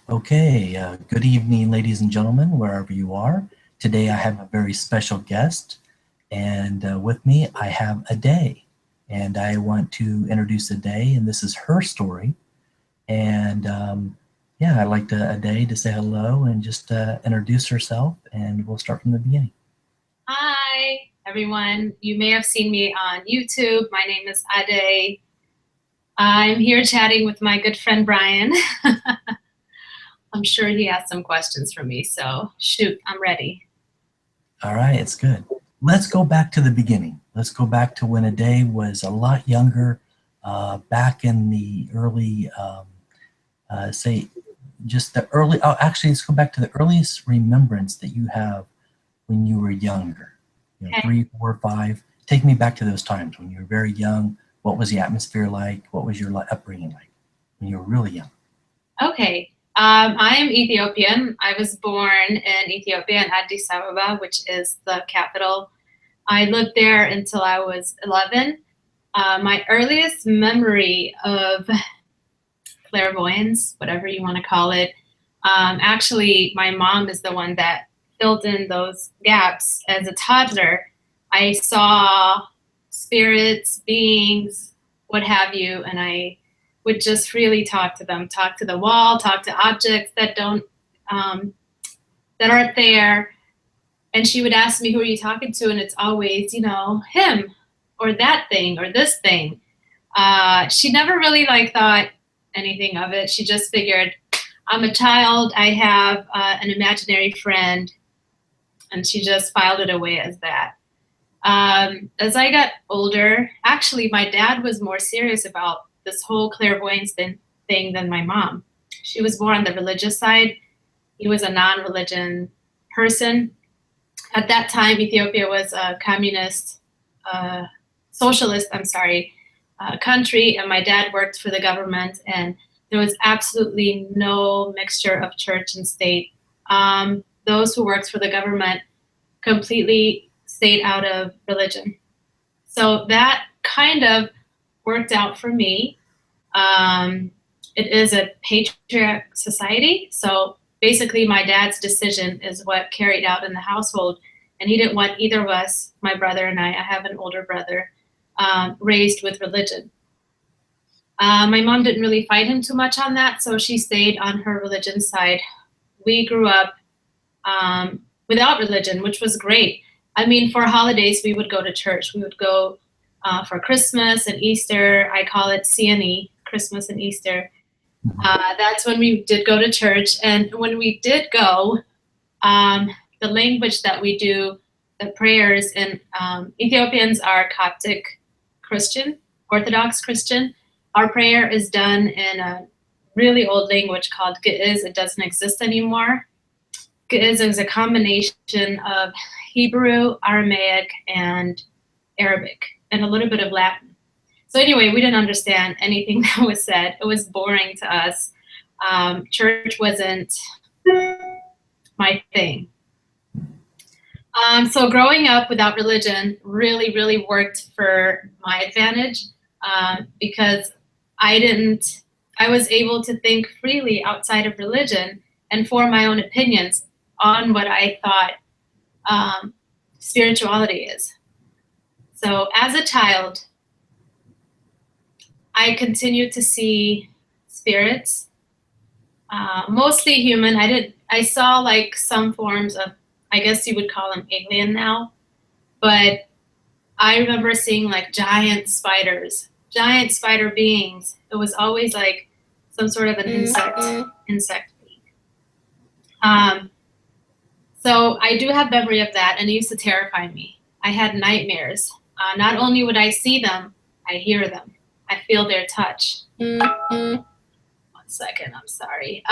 Okay, good evening, ladies and gentlemen, wherever you are. Today I have a very special guest, and with me I have Adey. And I want to introduce Adey, and this is her story. And yeah, I'd like Adey to say hello and just introduce herself, and we'll start from the beginning. Hi, everyone. You may have seen me on YouTube. My name is Adey. I'm here chatting with my good friend Brian. I'm sure he has some questions for me, so shoot, I'm ready. All right, it's good. Let's go back to the beginning. Let's go back to when Adey was a lot younger, back in the early, say, just the early, oh, actually, let's go back to the earliest remembrance that you have when you were younger. You know, Okay. 3, 4, 5. Take me back to those times when you were very young. What was the atmosphere like? What was your upbringing like when you were really young? Okay. I'm Ethiopian. I was born in Ethiopia in Addis Ababa, which is the capital. I lived there until I was 11. My earliest memory of clairvoyance, whatever you want to call it. Actually, my mom is the one that filled in those gaps. As a toddler, I saw spirits, beings, what have you, and I would just freely talk to them, talk to the wall, talk to objects um, that aren't there. And she would ask me, "Who are you talking to?" And it's always, him or that thing or this thing. She never really thought anything of it. She just figured, I'm a child, I have an imaginary friend, and she just filed it away as that. As I got older, actually, my dad was more serious about this whole clairvoyance thing than my mom. She was more on the religious side. He was a non-religion person. At that time, Ethiopia was a communist, socialist, country, and my dad worked for the government, and there was absolutely no mixture of church and state. Those who worked for the government completely stayed out of religion. So that kind of worked out for me. It is a patriarch society, so basically my dad's decision is what carried out in the household, and he didn't want either of us, my brother and I have an older brother, raised with religion. My mom didn't really fight him too much on that, so she stayed on her religion side. We grew up without religion, which was great. I mean, for holidays, we would go to church. We would go for Christmas and Easter. I call it CNE, Christmas and Easter. That's when we did go to church. And when we did go, the language that we do, the prayers, and Ethiopians are Coptic Christian, Orthodox Christian. Our prayer is done in a really old language called Ge'ez. It doesn't exist anymore. Ge'ez is a combination of Hebrew, Aramaic, and Arabic, and a little bit of Latin. So anyway, we didn't understand anything that was said. It was boring to us. Church wasn't my thing. So growing up without religion really, really worked for my advantage because I was able to think freely outside of religion and form my own opinions on what I thought spirituality is. So as a child, I continued to see spirits, mostly human. I saw some forms of, I guess you would call them alien now, but I remember seeing giant spiders, giant spider beings. It was always some sort of an insect being. So I do have memory of that, and it used to terrify me. I had nightmares. Not only would I see them, I hear them. I feel their touch. 1 second, I'm sorry.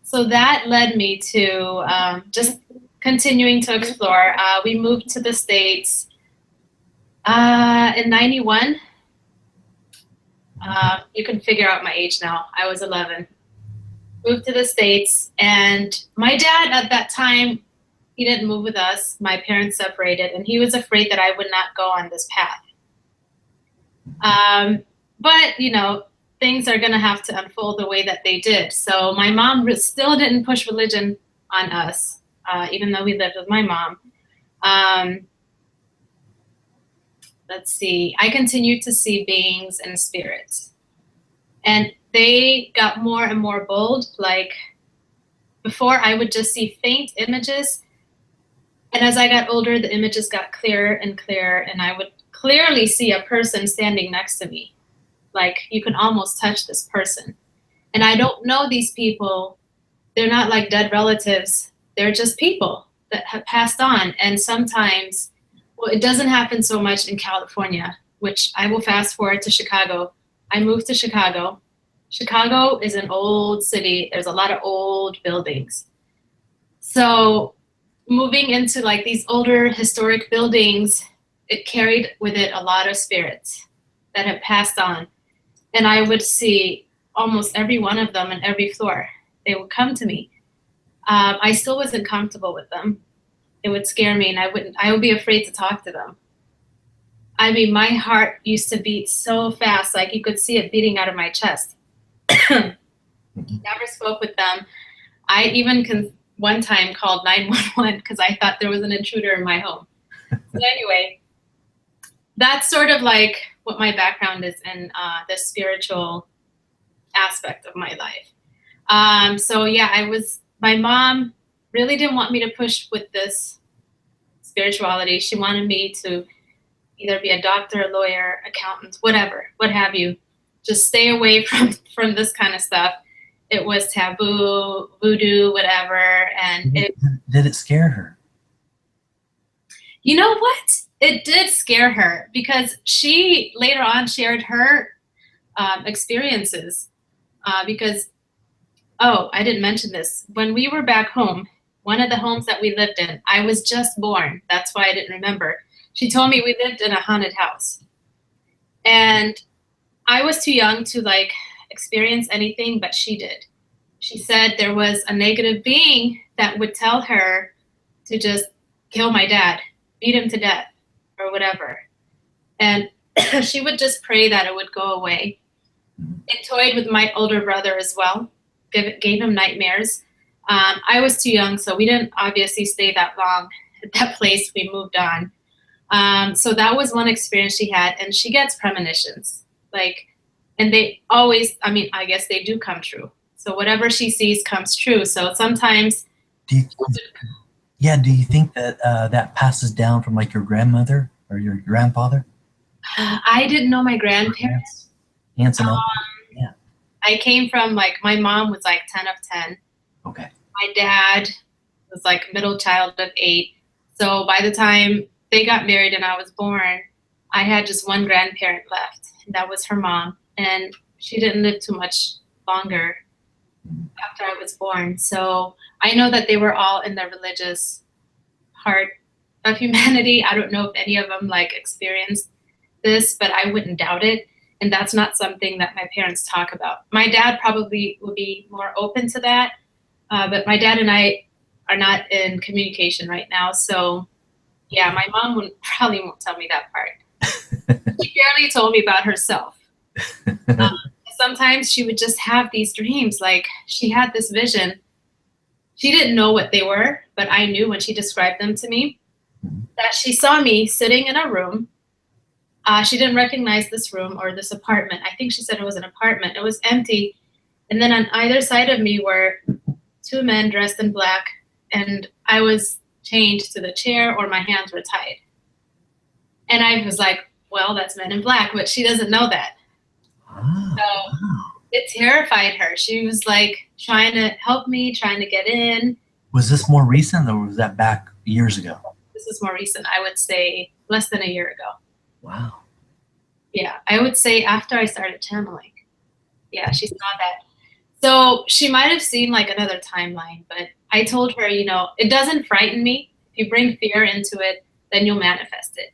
So that led me to just continuing to explore. We moved to the States in 91. You can figure out my age now. I was 11. Moved to the States, and my dad at that time, he didn't move with us. My parents separated, and he was afraid that I would not go on this path. But, things are going to have to unfold the way that they did. So my mom still didn't push religion on us, even though we lived with my mom. Let's see. I continued to see beings and spirits. And they got more and more bold. Like before, I would just see faint images. And as I got older, the images got clearer and clearer. And I would clearly see a person standing next to me. Like you can almost touch this person. And I don't know these people. They're not like dead relatives. They're just people that have passed on. And sometimes, well, it doesn't happen so much in California, which I will fast forward to Chicago. I moved to Chicago. Chicago is an old city. There's a lot of old buildings. So moving into like these older historic buildings, it carried with it a lot of spirits that have passed on. And I would see almost every one of them on every floor. They would come to me. I still wasn't comfortable with them. It would scare me, and I would be afraid to talk to them. I mean, my heart used to beat so fast, like you could see it beating out of my chest. Never spoke with them. I even one time called 911 because I thought there was an intruder in my home. So anyway, that's sort of like what my background is in the spiritual aspect of my life. So yeah, my mom really didn't want me to push with this spirituality. She wanted me to either be a doctor, lawyer, accountant, whatever, what have you. Just stay away from this kind of stuff. It was taboo, voodoo, whatever. And did it scare her? You know what? It did scare her because she later on shared her experiences because, oh, I didn't mention this. When we were back home, one of the homes that we lived in, I was just born. That's why I didn't remember. She told me we lived in a haunted house. And I was too young to like experience anything, but she did. She said there was a negative being that would tell her to just kill my dad, beat him to death, or whatever. And she would just pray that it would go away. It toyed with my older brother as well, gave him nightmares. I was too young, so we didn't obviously stay that long at that place. We moved on. So that was one experience she had, and she gets premonitions. And they always, I mean, I guess they do come true. So whatever she sees comes true. So sometimes. Do you think that that passes down from like your grandmother or your grandfather? I didn't know my grandparents. Aunts and uncles. Yeah. I came from like, my mom was like 10 of 10. Okay. My dad was like middle child of 8. So by the time they got married and I was born, I had just one grandparent left, and that was her mom. And she didn't live too much longer after I was born. So I know that they were all in the religious part of humanity. I don't know if any of them like experienced this, but I wouldn't doubt it. And that's not something that my parents talk about. My dad probably would be more open to that, but my dad and I are not in communication right now. So yeah, my mom probably won't tell me that part. She barely told me about herself. Sometimes she would just have these dreams. Like she had this vision. She didn't know what they were, but I knew when she described them to me that she saw me sitting in a room. She didn't recognize this room or this apartment. I think she said it was an apartment. It was empty. And then on either side of me were 2 men dressed in black, and I was chained to the chair or my hands were tied. And I was like, well, that's Men in Black, but she doesn't know that. So it terrified her. She was like trying to help me, trying to get in. Was this more recent or was that back years ago? This is more recent. I would say less than a year ago. Wow. Yeah, I would say after I started channeling. Yeah, she saw that. So she might have seen like another timeline, but I told her, you know, it doesn't frighten me. If you bring fear into it, then you'll manifest it.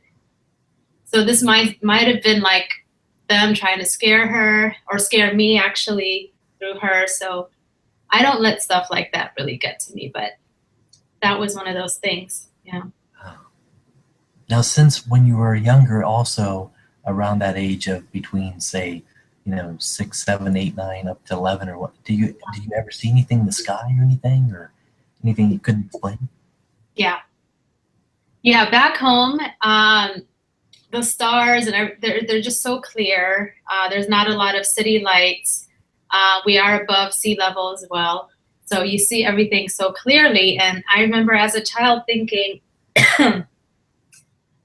So this might have been like them trying to scare her or scare me actually through her. So I don't let stuff like that really get to me, but that was one of those things. Yeah. Now, since when you were younger, also around that age of between, say, 6, 7, 8, 9, up to 11, or what? Did you ever see anything in the sky or anything you couldn't explain? Yeah. Yeah, back home, the stars and they're just so clear. There's not a lot of city lights. We are above sea level as well, so you see everything so clearly. And I remember as a child thinking,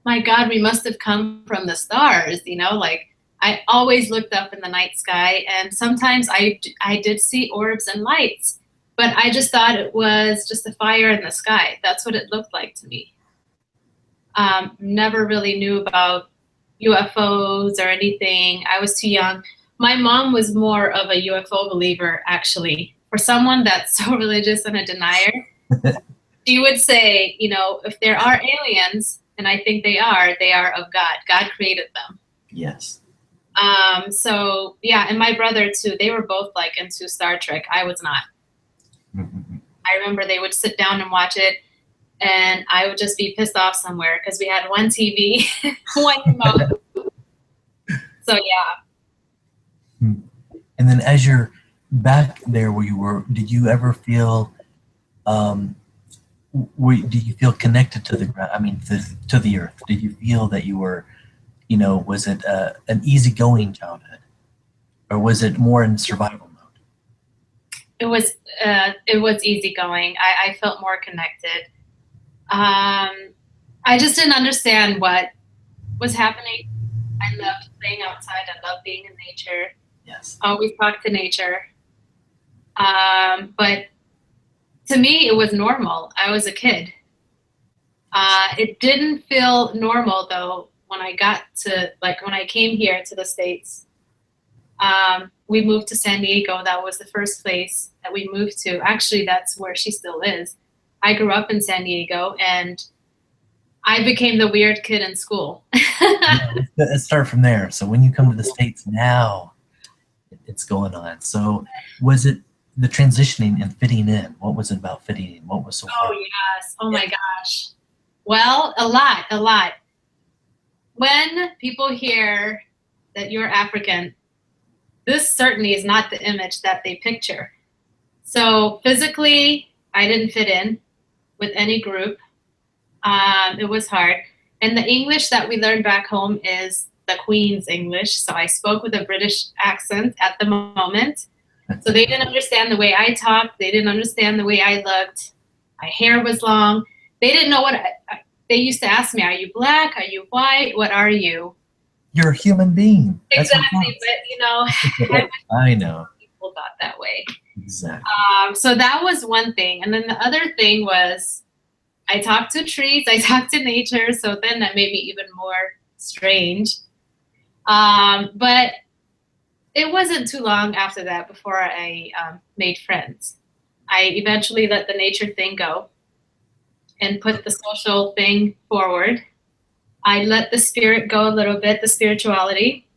"My God, we must have come from the stars." Like I always looked up in the night sky, and sometimes I did see orbs and lights, but I just thought it was just a fire in the sky. That's what it looked like to me. Never really knew about UFOs or anything. I was too young. My mom was more of a UFO believer, actually. For someone that's so religious and a denier, she would say, if there are aliens, and I think they are of God. God created them. Yes. So yeah, and my brother too. They were both like into Star Trek. I was not. Mm-hmm. I remember they would sit down and watch it, and I would just be pissed off somewhere because we had one TV, one remote. So yeah. And then as you're back there where you were, did you ever feel, did you feel connected to the ground? I mean, to the earth? Did you feel that you were, was it an easygoing childhood, or was it more in survival mode? It was easygoing. I felt more connected. I just didn't understand what was happening. I loved playing outside. I loved being in nature. Yes. Always talk to nature. But to me, it was normal. I was a kid. It didn't feel normal though when I came here to the States. We moved to San Diego. That was the first place that we moved to. Actually, that's where she still is. I grew up in San Diego, and I became the weird kid in school. Yeah, let's start from there. So when you come to the States now, it's going on. So was it the transitioning and fitting in? What was it about fitting in? What was so hard? Oh, yes. Oh, my gosh. Well, a lot. When people hear that you're African, this certainly is not the image that they picture. So physically, I didn't fit in with any group. It was hard. And the English that we learned back home is the Queen's English. So I spoke with a British accent at the moment. So they didn't understand the way I talked. They didn't understand the way I looked. My hair was long. They didn't know they used to ask me, are you black? Are you white? What are you? You're a human being. Exactly. But, I know. People got that way. Exactly. So that was one thing. And then the other thing was I talked to trees. I talked to nature. So then that made me even more strange. But it wasn't too long after that before I made friends. I eventually let the nature thing go and put the social thing forward. I let the spirit go a little bit, the spirituality.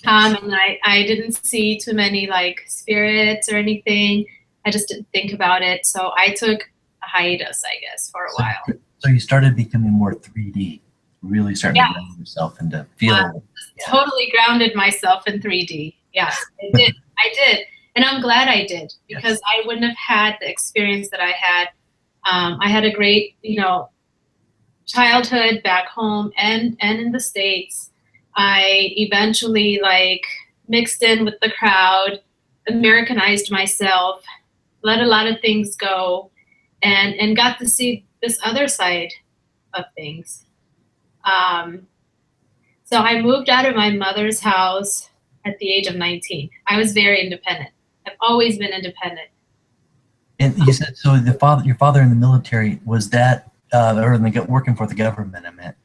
And I didn't see too many like spirits or anything. I just didn't think about it. So I took a hiatus, I guess, for a while. So you started becoming more 3D, really starting to ground yourself and to feel. Totally grounded myself in 3D. Yes, I did. I did. And I'm glad I did, because I wouldn't have had the experience that I had. I had a great, childhood back home and in the States. I eventually mixed in with the crowd, Americanized myself, let a lot of things go, and got to see this other side of things. So I moved out of my mother's house at the age of 19. I was very independent. I've always been independent. And you said, so your father in the military, was that, or working for the government, I meant,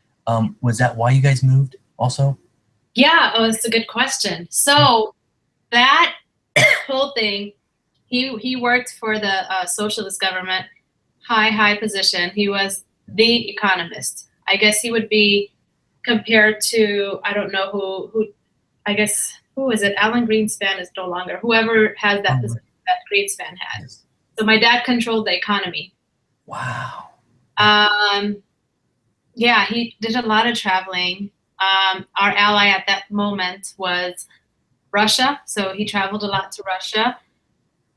was that why you guys moved also? Yeah, it's a good question. So that whole thing, he worked for the socialist government, high position. He was the economist. I guess he would be compared to, I don't know who I guess, who is it? Alan Greenspan is no longer. Whoever has that position that Greenspan had. Yes. So my dad controlled the economy. Wow. Yeah, he did a lot of traveling. Our ally at that moment was Russia. So he traveled a lot to Russia,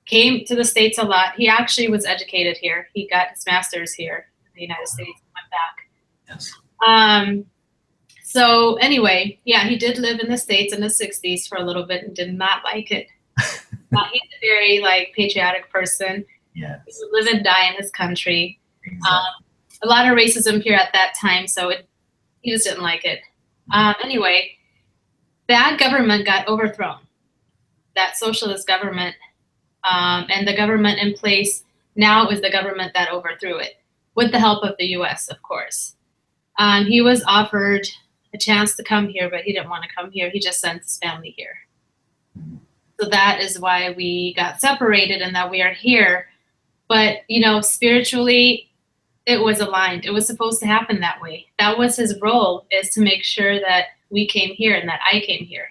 came to the States a lot. He actually was educated here. He got his master's here in the United States and went back. Yes. So anyway, yeah, he did live in the States in the 60s for a little bit and did not like it. He's a very like patriotic person. Yes. He would live and die in his country. Exactly. A lot of racism here at that time, so he just didn't like it. Anyway, that government got overthrown, that socialist government, and the government in place now is the government that overthrew it, with the help of the U.S., of course. He was offered a chance to come here, but he didn't want to come here. He just sent his family here. So that is why we got separated and that we are here. But, you know, spiritually, it was aligned. It was supposed to happen that way. That was his role, is to make sure that we came here and that I came here.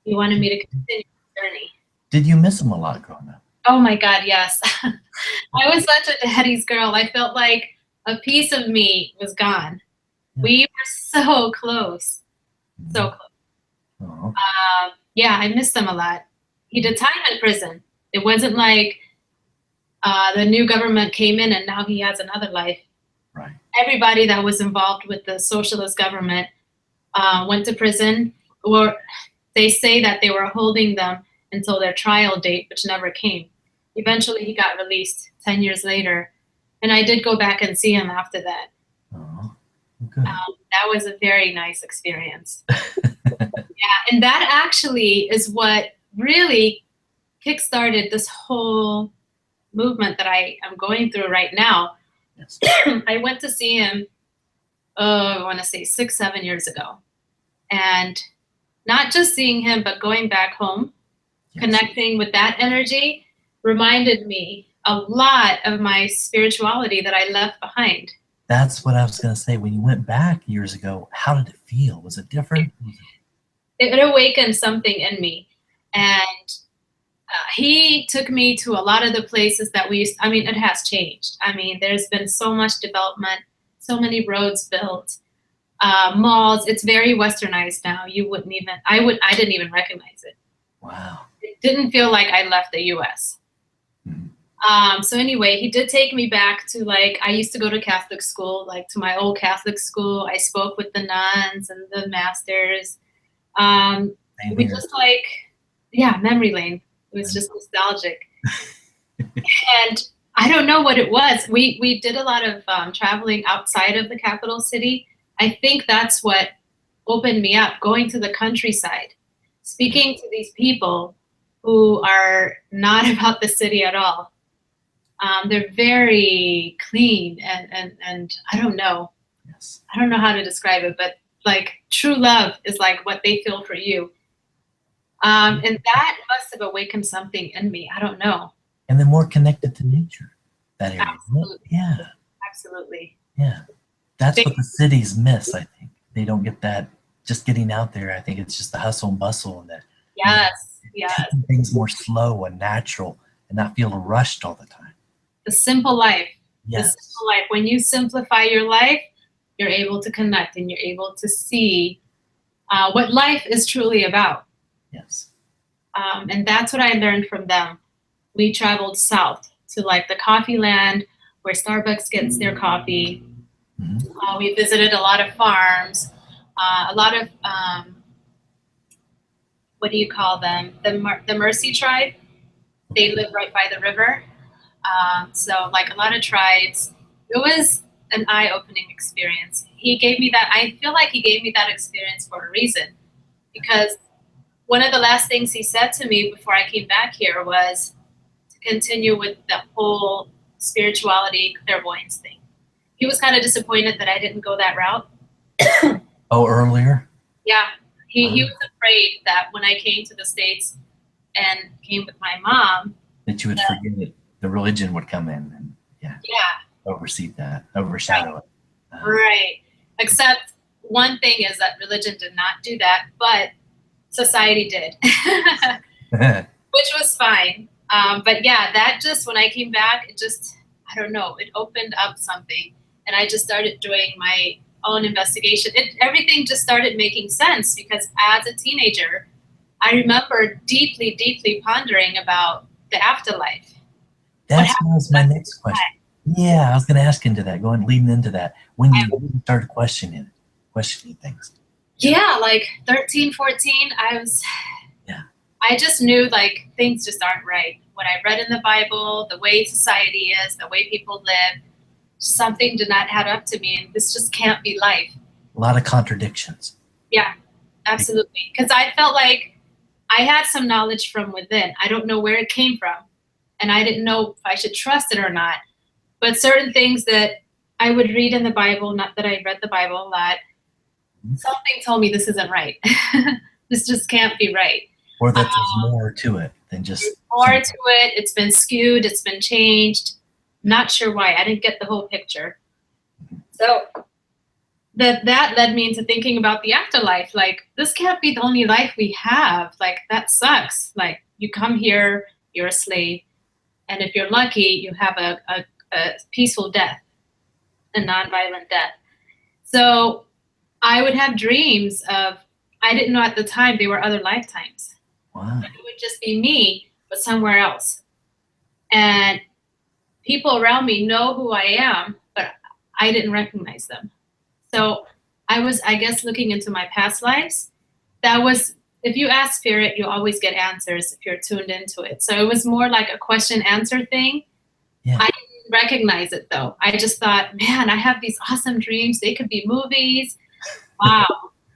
He wanted me to continue the journey. Did you miss him a lot growing up? Oh my God, yes. I was such a daddy's girl. I felt like a piece of me was gone. Yeah. We were so close. So close. Oh. Yeah, I missed him a lot. He did time in prison. It wasn't like the new government came in and now he has another life. Right. Everybody that was involved with the socialist government went to prison, or they say that they were holding them until their trial date, which never came. Eventually, he got released 10 years later, and I did go back and see him after that. Oh, good. That was a very nice experience. Yeah, and that actually is what really kickstarted this whole movement that I am going through right now. Yes. I went to see him, I want to say 6-7 years ago. And not just seeing him, but going back home, yes, connecting with that energy reminded me a lot of my spirituality that I left behind. That's what I was going to say. When you went back years ago, how did it feel? Was it different? It awakened something in me. And he took me to a lot of the places that we used. I mean, it has changed. I mean, there's been so much development, so many roads built, malls. It's very westernized now. You wouldn't even, I didn't even recognize it. Wow. It didn't feel like I left the US. So anyway, he did take me back to, like, I used to go to Catholic school, like to my old Catholic school. I spoke with the nuns and the masters. We just like, yeah, memory lane. It was just nostalgic. And I don't know what it was. We did a lot of traveling outside of the capital city. I think that's what opened me up, going to the countryside, speaking to these people who are not about the city at all. They're very clean and I don't know. Yes. I don't know how to describe it, but like true love is like what they feel for you. And that must have awakened something in me. I don't know. And they're more connected to nature, that area. Absolutely. Yeah. Absolutely. Yeah. That's what the cities miss, I think. They don't get that, just getting out there. I think it's just the hustle and bustle and that. Yes. Yes. Taking things more slow and natural and not feel rushed all the time. The simple life. Yes. The simple life. When you simplify your life, you're able to connect and you're able to see what life is truly about. Yes. And that's what I learned from them. We traveled south to like the coffee land where Starbucks gets their coffee. Mm-hmm. We visited a lot of farms, a lot of, what do you call them? The Mercy tribe. They live right by the river. So like a lot of tribes. It was an eye-opening experience. He gave me that, I feel like he gave me that experience for a reason, because one of the last things he said to me before I came back here was to continue with the whole spirituality clairvoyance thing. He was kind of disappointed that I didn't go that route. Oh, earlier? Yeah. He was afraid that when I came to the States and came with my mom, that you would forget it. The religion would come in and overshadow it. Right. Except one thing is that religion did not do that, but society did, which was fine. But yeah, that just, when I came back, it just, I don't know, it opened up something. And I just started doing my own investigation. Everything just started making sense, because as a teenager, I remember deeply, deeply pondering about the afterlife. What That happened was my next question. Yeah, I was going to ask into that, leading into that. When you really started questioning things. Yeah, like 13, 14, Yeah. I just knew like things just aren't right. What I read in the Bible, the way society is, the way people live, something did not add up to me, and this just can't be life. A lot of contradictions. Yeah, absolutely. Because I felt like I had some knowledge from within. I don't know where it came from, and I didn't know if I should trust it or not. But certain things that I would read in the Bible, not that I read the Bible a lot, something told me this isn't right. This just can't be right. Or that there's more to it than just There's more to it. It's been skewed. It's been changed. Not sure why. I didn't get the whole picture. So that led me into thinking about the afterlife. Like, this can't be the only life we have. Like, that sucks. Like, you come here, you're a slave, and if you're lucky, you have a peaceful death, a nonviolent death. So I would have dreams of, I didn't know at the time they were other lifetimes. wow. It would just be me, but somewhere else. And people around me know who I am, but I didn't recognize them. So I was, I guess, looking into my past lives. That was, if you ask spirit, you always get answers if you're tuned into it. So it was more like a question answer thing. Yeah. I didn't recognize it though. I just thought, man, I have these awesome dreams. They could be movies. Wow,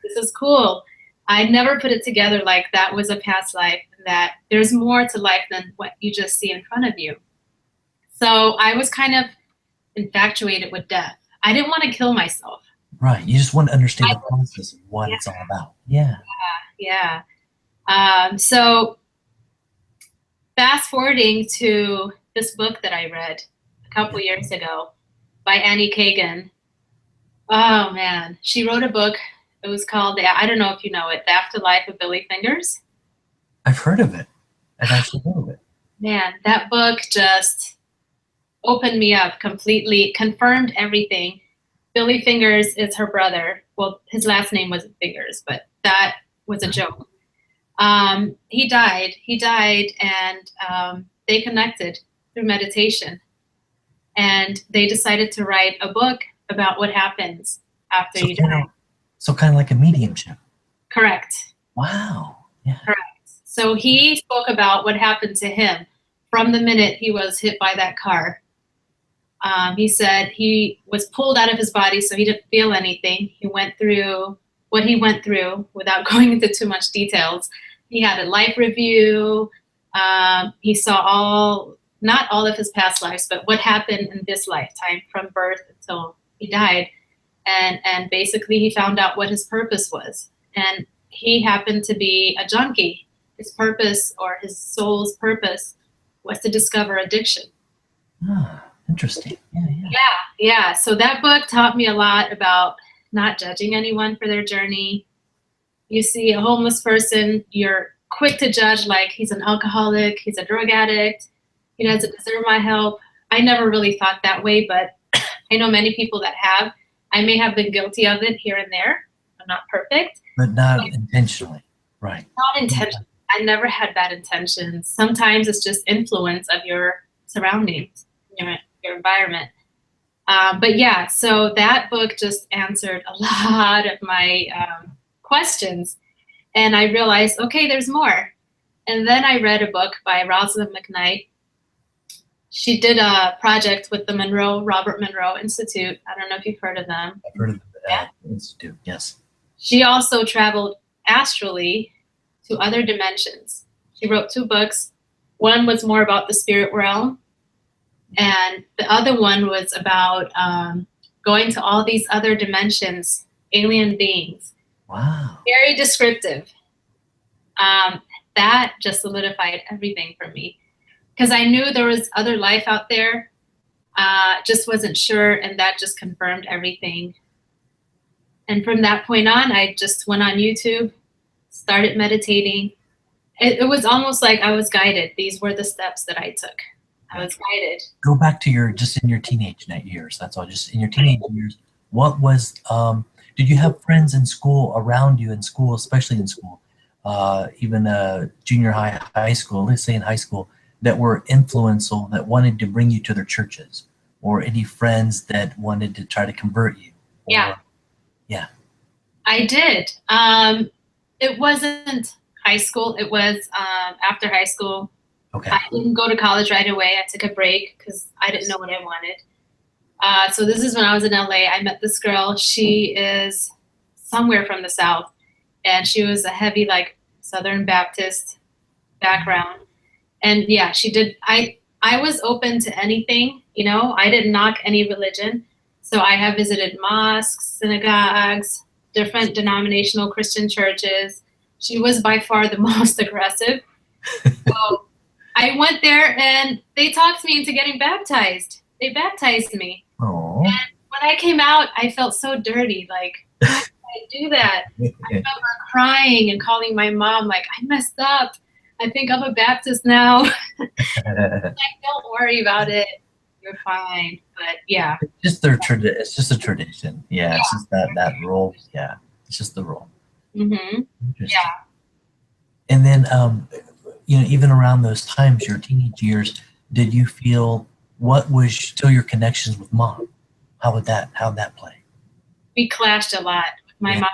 this is cool. I never put it together like that was a past life, and that there's more to life than what you just see in front of you. So I was kind of infatuated with death. I didn't want to kill myself. Right. You just want to understand the process of what it's all about. Yeah. Yeah. So fast forwarding to this book that I read a couple years ago by Annie Kagan. Oh man, she wrote a book. It was called, I don't know if you know it, The Afterlife of Billy Fingers. I've heard of it. I've actually heard of it. Man, that book just opened me up completely, confirmed everything. Billy Fingers is her brother. Well, his last name wasn't Fingers, but that was a joke. He died, and they connected through meditation. And they decided to write a book about what happens after you die. So kind of like a mediumship. Correct. Wow. Yeah. Correct. So he spoke about what happened to him from the minute he was hit by that car. He said he was pulled out of his body, so he didn't feel anything. He went through what he went through without going into too much details. He had a life review. He saw not all of his past lives, but what happened in this lifetime from birth until he died. And basically he found out what his purpose was. And he happened to be a junkie. His purpose, or his soul's purpose, was to discover addiction. Ah, interesting. Yeah. So that book taught me a lot about not judging anyone for their journey. You see a homeless person, you're quick to judge, like he's an alcoholic, he's a drug addict, he doesn't deserve my help. I never really thought that way, but I know many people that have. I may have been guilty of it here and there. I'm not perfect. But not intentionally. Right. Not intentionally. I never had bad intentions. Sometimes it's just influence of your surroundings, your environment. But yeah, so that book just answered a lot of my questions. And I realized, okay, there's more. And then I read a book by Rosalind McKnight. She did a project with the Robert Monroe Institute. I don't know if you've heard of them. I've heard of the Institute, yes. She also traveled astrally to other dimensions. She wrote 2 books. One was more about the spirit realm, and the other one was about going to all these other dimensions, alien beings. Wow. Very descriptive. That just solidified everything for me, because I knew there was other life out there, just wasn't sure, and that just confirmed everything. And from that point on, I just went on YouTube, started meditating. It was almost like I was guided. These were the steps that I took. I was guided. Go back to just in your teenage years. That's all. Just in your teenage years, what was? Did you have friends in school around you in school, especially in school, even junior high, high school, let's say in high school, that were influential, that wanted to bring you to their churches, or any friends that wanted to try to convert you? Yeah, Or, yeah. I did. It wasn't high school. It was after high school. Okay. I didn't go to college right away. I took a break because I didn't know what I wanted. So this is when I was in LA. I met this girl. She is somewhere from the South, and she was a heavy, like, Southern Baptist background. And yeah, she did. I was open to anything, you know. I didn't knock any religion. So I have visited mosques, synagogues, different denominational Christian churches. She was by far the most aggressive. So I went there and they talked me into getting baptized. They baptized me. Oh. And when I came out, I felt so dirty. Like, why did I do that? I remember crying and calling my mom, like, I messed up. I think I'm a Baptist now. Like, don't worry about it. You're fine. But yeah. Just their it's just a tradition. Yeah, it's just that rule. Yeah, it's just the rule. Mm-hmm. Interesting. Yeah. And then, even around those times, your teenage years, did you feel, what was still your connections with mom? How'd that play? We clashed a lot with my mom.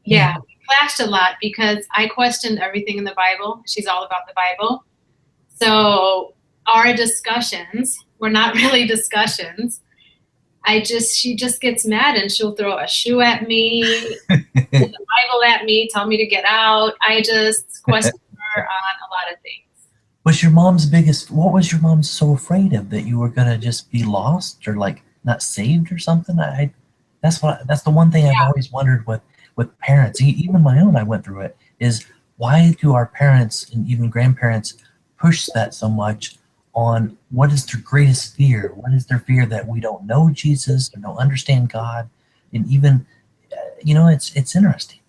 Yeah. We clashed a lot because I questioned everything in the Bible. She's all about the Bible. So our discussions were not really discussions. She just gets mad and she'll throw a shoe at me, the Bible at me, tell me to get out. I just question her on a lot of things. What was your mom so afraid of, that you were going to just be lost or like not saved or something? That's the one thing I've always wondered with parents, even my own, I went through it, is why do our parents and even grandparents push that so much on what is their greatest fear? What is their fear, that we don't know Jesus or don't understand God? And even, it's interesting.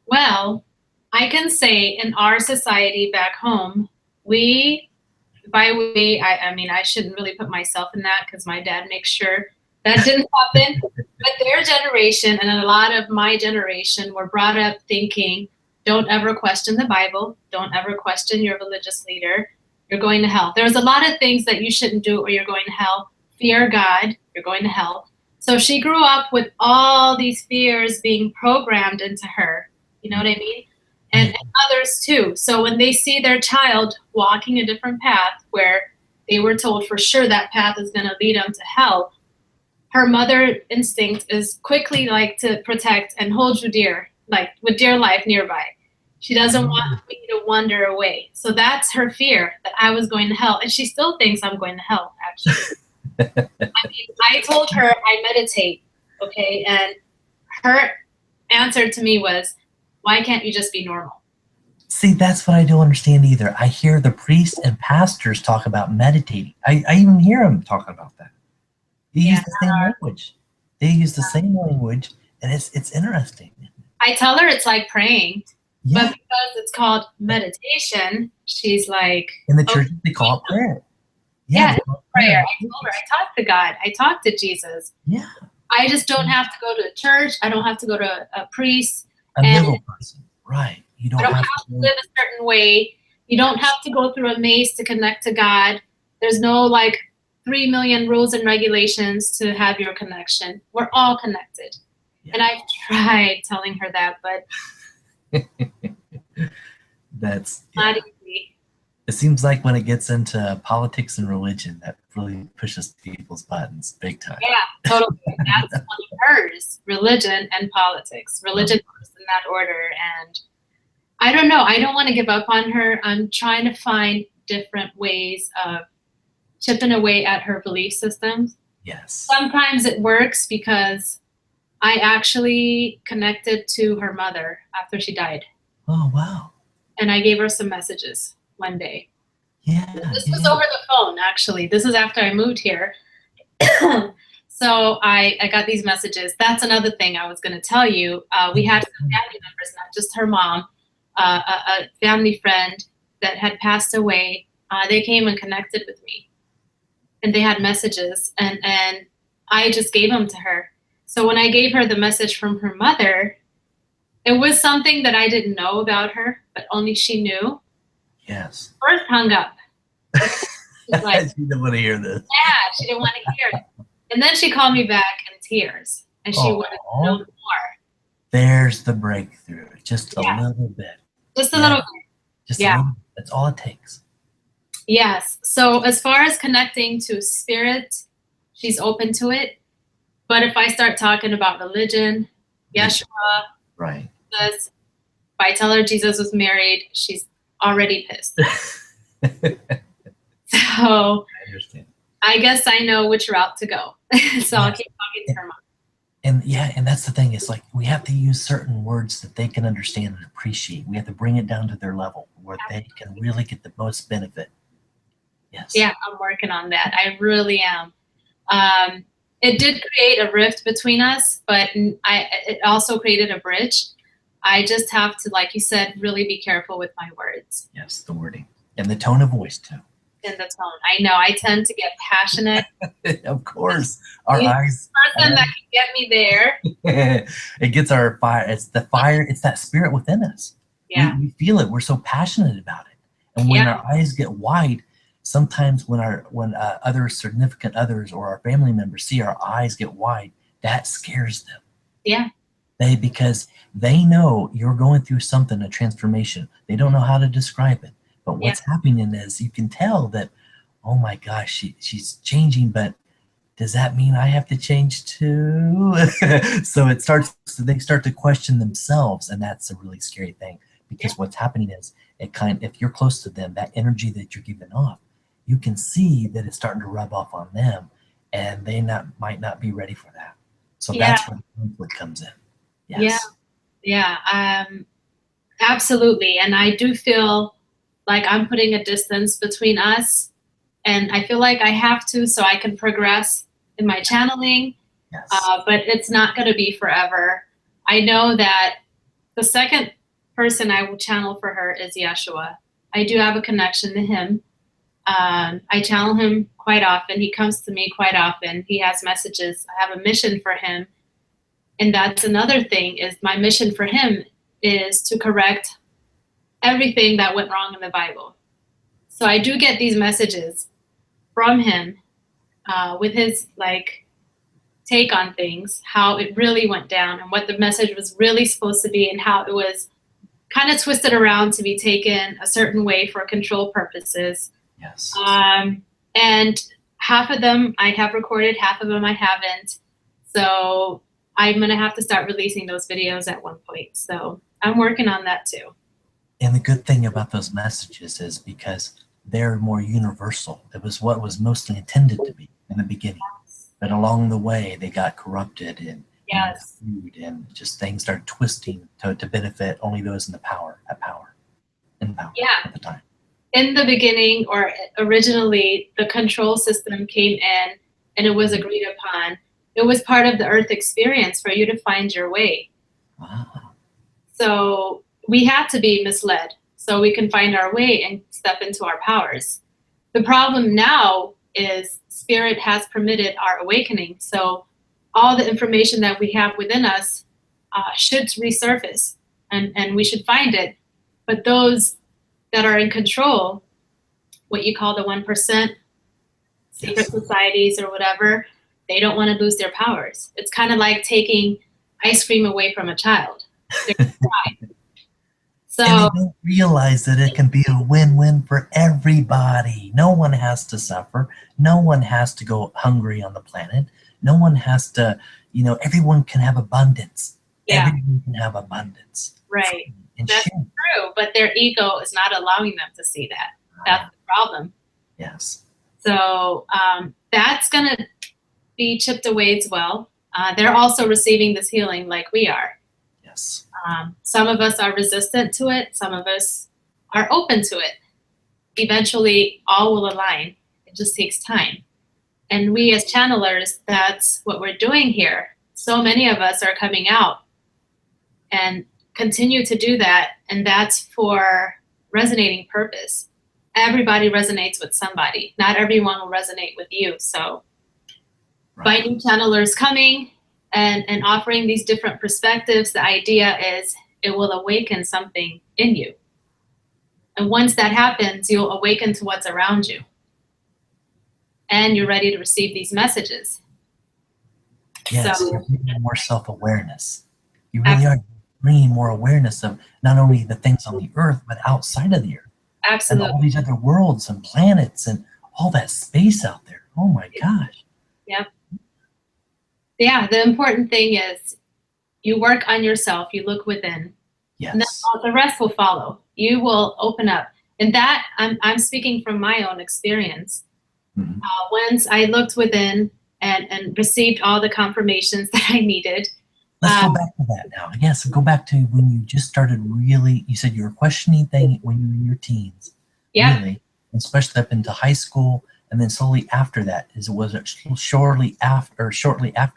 Well, I can say in our society back home, I mean, I shouldn't really put myself in that because my dad makes sure that didn't happen. But their generation and a lot of my generation were brought up thinking, don't ever question the Bible. Don't ever question your religious leader. You're going to hell. There's a lot of things that you shouldn't do or you're going to hell. Fear God, you're going to hell. So she grew up with all these fears being programmed into her. You know what I mean? And others too. So when they see their child walking a different path where they were told for sure that path is going to lead them to hell, her mother instinct is quickly like to protect and hold you dear, like with dear life nearby. She doesn't want me to wander away. So that's her fear, that I was going to hell. And she still thinks I'm going to hell, actually. I mean, I told her I meditate, okay? And her answer to me was, why can't you just be normal? See, that's what I don't understand either. I hear the priests and pastors talk about meditating. I even hear them talking about that. They use the same language. They use the same language, and it's interesting. I tell her it's like praying, Yeah. but because it's called meditation, she's like, In the church, they call it prayer. Yeah, it's prayer. I told her, I talk to God. I talk to Jesus. Yeah. I just don't have to go to a church. I don't have to go to a priest. A middle person. Right. You don't I don't have have to live a certain way. You don't have to go through a maze to connect to God. There's no like 3 million rules and regulations to have your connection. We're all connected. Yeah. And I've tried telling her that, but that's not easy. It seems like when it gets into politics and religion, that really pushes people's buttons big time. Yeah, totally. That's one of hers, religion and politics. Religion first in that order. And I don't know. I don't want to give up on her. I'm trying to find different ways of chipping away at her belief systems. Yes. Sometimes it works because I actually connected to her mother after she died. Oh, wow. And I gave her some messages one day. Yeah. This was over the phone, actually. This is after I moved here. So I got these messages. That's another thing I was going to tell you. We had some family members, not just her mom, a family friend that had passed away. They came and connected with me. And they had messages. And I just gave them to her. So when I gave her the message from her mother, It was something that I didn't know about her, but only she knew. Yes. First hung up. She's like, She didn't want to hear this. yeah, she didn't want to hear it. And then she called me back in tears, and she wanted to know more. There's the breakthrough. Just a little bit. Just a little bit. Just a little bit. That's all it takes. Yes. So as far as connecting to spirit, she's open to it. But if I start talking about religion, Yeshua, right, Jesus, if I tell her Jesus was married, she's already pissed. So I understand. I guess I know which route to go. So I'll keep talking to her mom. And that's the thing. It's like we have to use certain words that they can understand and appreciate. We have to bring it down to their level where they can really get the most benefit. Yes. Yeah, I'm working on that. I really am. It did create a rift between us, but it also created a bridge. I just have to, like you said, really be careful with my words. Yes, the wording and the tone of voice too. And the tone. I know I tend to get passionate. Of course, our eyes. Person that can get me there. It gets our fire. It's the fire. It's that spirit within us. Yeah. We feel it. We're so passionate about it. And when our eyes get wide, sometimes when other significant others or our family members see our eyes get wide, that scares them. Yeah. Because they know you're going through something, a transformation. They don't know how to describe it. But what's happening is you can tell that, oh my gosh, she's changing, but does that mean I have to change too? So they start to question themselves, and that's a really scary thing, because what's happening is if you're close to them, that energy that you're giving off, you can see that it's starting to rub off on them, and they might not be ready for that. So that's where the conflict comes in. Yes. Yeah, absolutely. And I do feel like I'm putting a distance between us, and I feel like I have to so I can progress in my channeling. Yes. But it's not going to be forever. I know that the second person I will channel for her is Yeshua. I do have a connection to him. I channel him quite often. He comes to me quite often. He has messages. I have a mission for him. And that's another thing, is my mission for him is to correct everything that went wrong in the Bible. So I do get these messages from him with his take on things, how it really went down and what the message was really supposed to be, and how it was kind of twisted around to be taken a certain way for control purposes. Yes. And half of them I have recorded, half of them I haven't. So I'm going to have to start releasing those videos at one point. So I'm working on that too. And the good thing about those messages is because they're more universal. It was what was mostly intended to be in the beginning. But along the way, they got corrupted and and just things started twisting to benefit only those in power at the time. In the beginning, or originally, the control system came in and it was agreed upon. It was part of the earth experience for you to find your way. Wow. So we had to be misled so we can find our way and step into our powers. The problem now is spirit has permitted our awakening. So all the information that we have within us should resurface, and we should find it. But those that are in control, what you call the 1%, secret societies or whatever, they don't want to lose their powers. It's kind of like taking ice cream away from a child. So, and they don't realize that it can be a win-win for everybody. No one has to suffer. No one has to go hungry on the planet. No one has to, everyone can have abundance. Yeah. Everyone can have abundance. Right. That's true, but their ego is not allowing them to see that. That's the problem. Yes. So that's going to be chipped away as well. They're also receiving this healing like we are. Yes. Some of us are resistant to it. Some of us are open to it. Eventually, all will align. It just takes time. And we as channelers, that's what we're doing here. So many of us are coming out and continue to do that. And that's for resonating purpose. Everybody resonates with somebody. Not everyone will resonate with you. So by new channelers coming and offering these different perspectives, the idea is it will awaken something in you. And once that happens, you'll awaken to what's around you. And you're ready to receive these messages. Yes, So, you're bringing more self-awareness. You really are bringing more awareness of not only the things on the earth, but outside of the earth. And absolutely. all these other worlds and planets and all that space out there. Oh my gosh. Yep. Yeah, the important thing is you work on yourself, you look within, and then Yes. all the rest will follow. You will open up. And that, I'm speaking from my own experience. Mhm. Once I looked within and received all the confirmations that I needed. Let's go back to that now. Yes, go back to when you just started really, you said you were questioning things when you were in your teens. Yeah. Really, and especially up into high school, and then slowly after that. Was it shortly after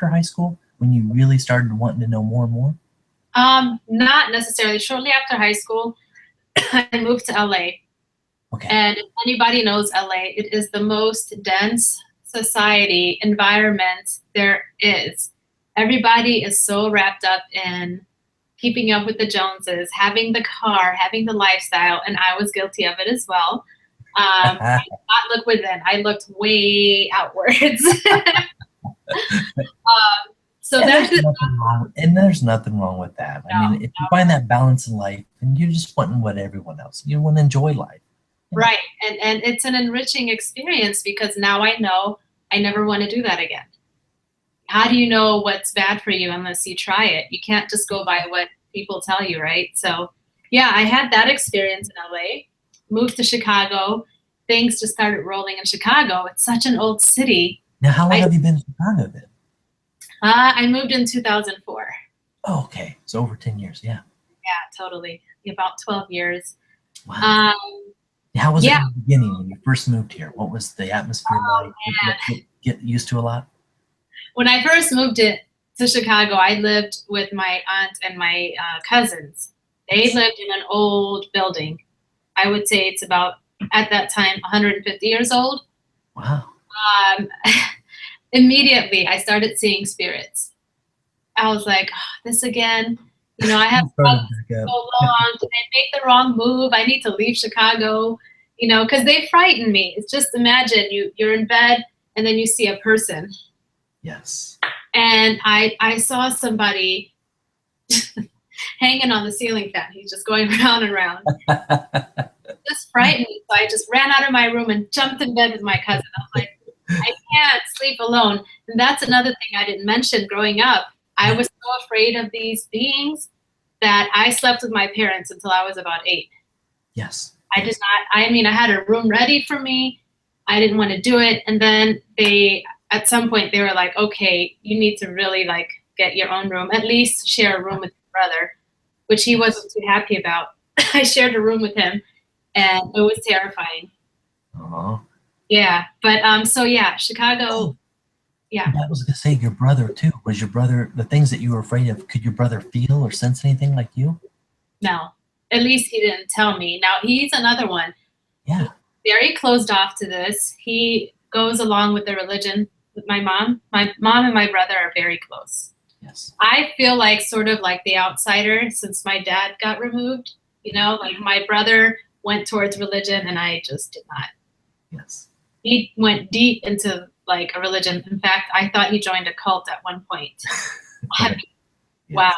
high school when you really started wanting to know more and more? Not necessarily. Shortly after high school, I moved to LA. Okay. And if anybody knows LA, it is the most dense society environment there is. Everybody is so wrapped up in keeping up with the Joneses, having the car, having the lifestyle, and I was guilty of it as well. I did not look within. I looked way outwards. So And that's there's nothing wrong with that. I mean, if you find that balance in life, and you're just wanting what everyone else, you want to enjoy life. right. And it's an enriching experience because now I know I never want to do that again. How do you know what's bad for you unless you try it? You can't just go by what people tell you, right? So, yeah, I had that experience in LA, moved to Chicago. Things just started rolling in Chicago. It's such an old city. Now, how long have you been in Chicago then? I moved in 2004. Oh, okay. It's over 10 years. Yeah. Yeah, totally. About 12 years. Wow. How was it yeah. in the beginning when you first moved here? What was the atmosphere like? Did you get used to a lot? When I first moved to Chicago, I lived with my aunt and my cousins. They lived in an old building. I would say it's about, at that time, 150 years old. Wow. Immediately, I started seeing spirits. I was like, oh, this again. You know, I haven't done this so long. Did I make the wrong move? I need to leave Chicago. You know, because they frighten me. It's just imagine you're in bed and then you see a person. Yes. And I saw somebody hanging on the ceiling fan. He's just going round and round. Just frightened me. So I just ran out of my room and jumped in bed with my cousin. I was like, I can't sleep alone. And that's another thing I didn't mention growing up. I was so afraid of these beings that I slept with my parents until I was about 8. Yes. I did not, I mean, I had a room ready for me. I didn't want to do it. And then at some point they were like, okay, you need to really like get your own room, at least share a room with your brother, which he wasn't too happy about. I shared a room with him and it was terrifying. Uh-huh. Yeah. But, so yeah, Chicago. Yeah. I was going to say your brother too. Was your brother, the things that you were afraid of, could your brother feel or sense anything like you? No, at least he didn't tell me. Now he's another one. Yeah. He's very closed off to this. He goes along with the religion with my mom. My mom and my brother are very close. Yes. I feel like sort of like the outsider since my dad got removed. You know, like my brother went towards religion and I just did not. Yes. He went deep into like a religion. In fact, I thought he joined a cult at one point. Yes. Wow.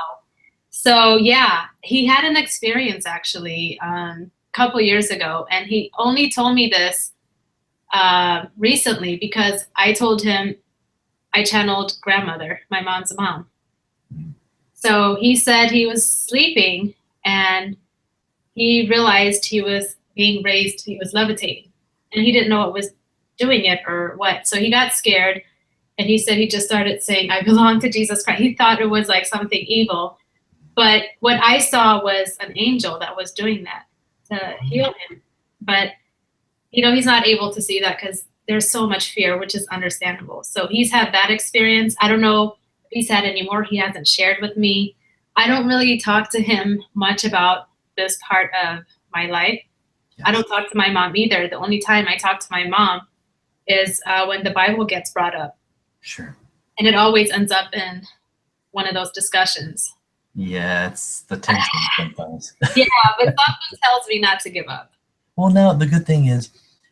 So yeah, he had an experience actually a couple years ago, and he only told me this recently because I told him I channeled grandmother, my mom's mom. So he said he was sleeping and he realized he was being raised, he was levitating, and he didn't know what was doing it or what. So he got scared and he said he just started saying, I belong to Jesus Christ. He thought it was like something evil. But what I saw was an angel that was doing that to heal him. But, you know, he's not able to see that because there's so much fear, which is understandable. So he's had that experience. I don't know if he's had any more. He hasn't shared with me. I don't really talk to him much about this part of my life. Yes. I don't talk to my mom either. The only time I talk to my mom is when the Bible gets brought up. Sure. And it always ends up in one of those discussions. Yeah, it's the tension sometimes. Yeah, but something tells me not to give up. Well, now the good thing is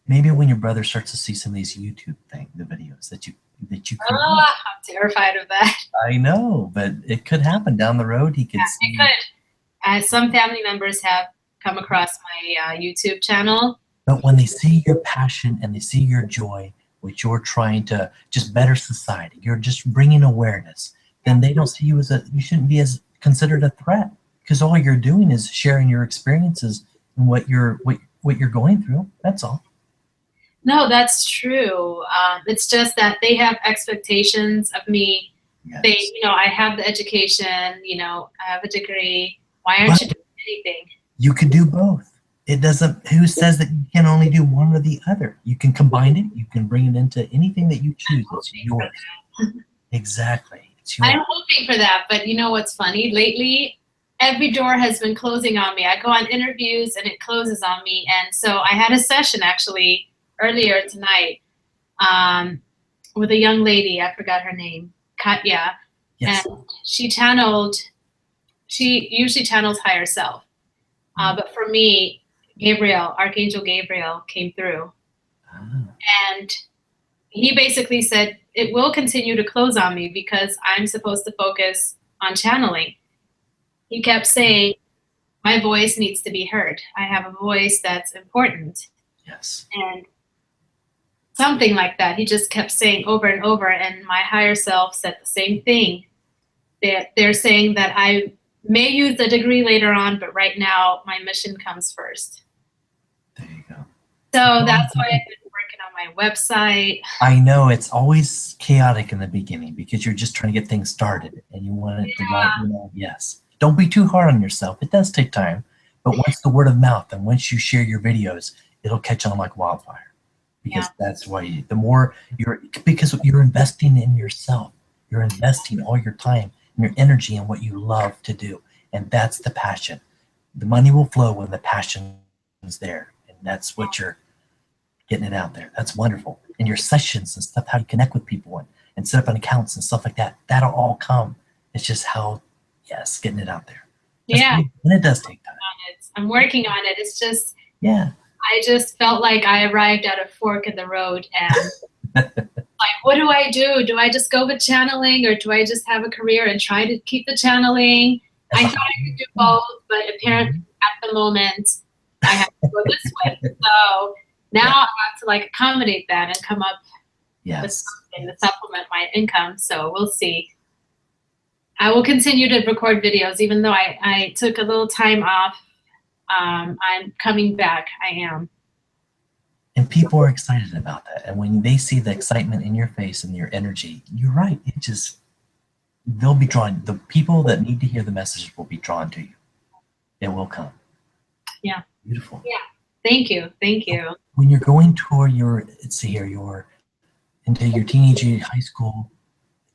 maybe when your brother starts to see some of these YouTube the videos that you Oh, create. I'm terrified of that. I know, but it could happen down the road. He could It see. could. Some family members have come across my YouTube channel. But when they see your passion and they see your joy, which you're trying to just better society, you're just bringing awareness, then they don't see you as you shouldn't be as considered a threat because all you're doing is sharing your experiences and what you're going through. That's all. No, that's true. It's just that they have expectations of me. Yes. I have the education, I have a degree. Why aren't But you doing anything? you could do both. It doesn't, who says that you can only do one or the other? You can combine it, you can bring it into anything that you choose. It's yours. Exactly. It's yours. I'm hoping for that, but you know what's funny? Lately, every door has been closing on me. I go on interviews and it closes on me. And so I had a session actually earlier tonight with a young lady. I forgot her name, Katya, Yes. and she usually channels higher self. But for me, Archangel Gabriel came through. Ah, And he basically said, it will continue to close on me because I'm supposed to focus on channeling. He kept saying, my voice needs to be heard. I have a voice that's important. yes. And something like that. He just kept saying over and over. And my higher self said the same thing. They're saying that I may use the degree later on, but right now my mission comes first. There you go. So that's why I've been working on my website. I know it's always chaotic in the beginning because you're just trying to get things started and you want it to right, yes. Don't be too hard on yourself. It does take time. But once the word of mouth and once you share your videos, it'll catch on like wildfire. Because that's why because you're investing in yourself. You're investing all your time and your energy in what you love to do. And that's the passion. The money will flow when the passion is there. And that's what you're getting it out there. That's wonderful. And your sessions and stuff, how you connect with people and set up an accounts and stuff like that, that'll all come. It's just how, yes, getting it out there. Yeah. And it does take time. I'm working on it. It's just, yeah. I just felt like I arrived at a fork in the road and like, what do I do? Do I just go with channeling or do I just have a career and try to keep the channeling? I thought I could do both, but apparently at the moment I have to go this way. So now I have to like accommodate that and come up with something to supplement my income. So we'll see. I will continue to record videos, even though I took a little time off. I'm coming back. I am. And people are excited about that. And when they see the excitement in your face and your energy, you're right. They'll be drawn. The people that need to hear the message will be drawn to you. It will come. Yeah. Beautiful. Yeah. Thank you. Thank you. When you're going toward you're into your teenage year, high school,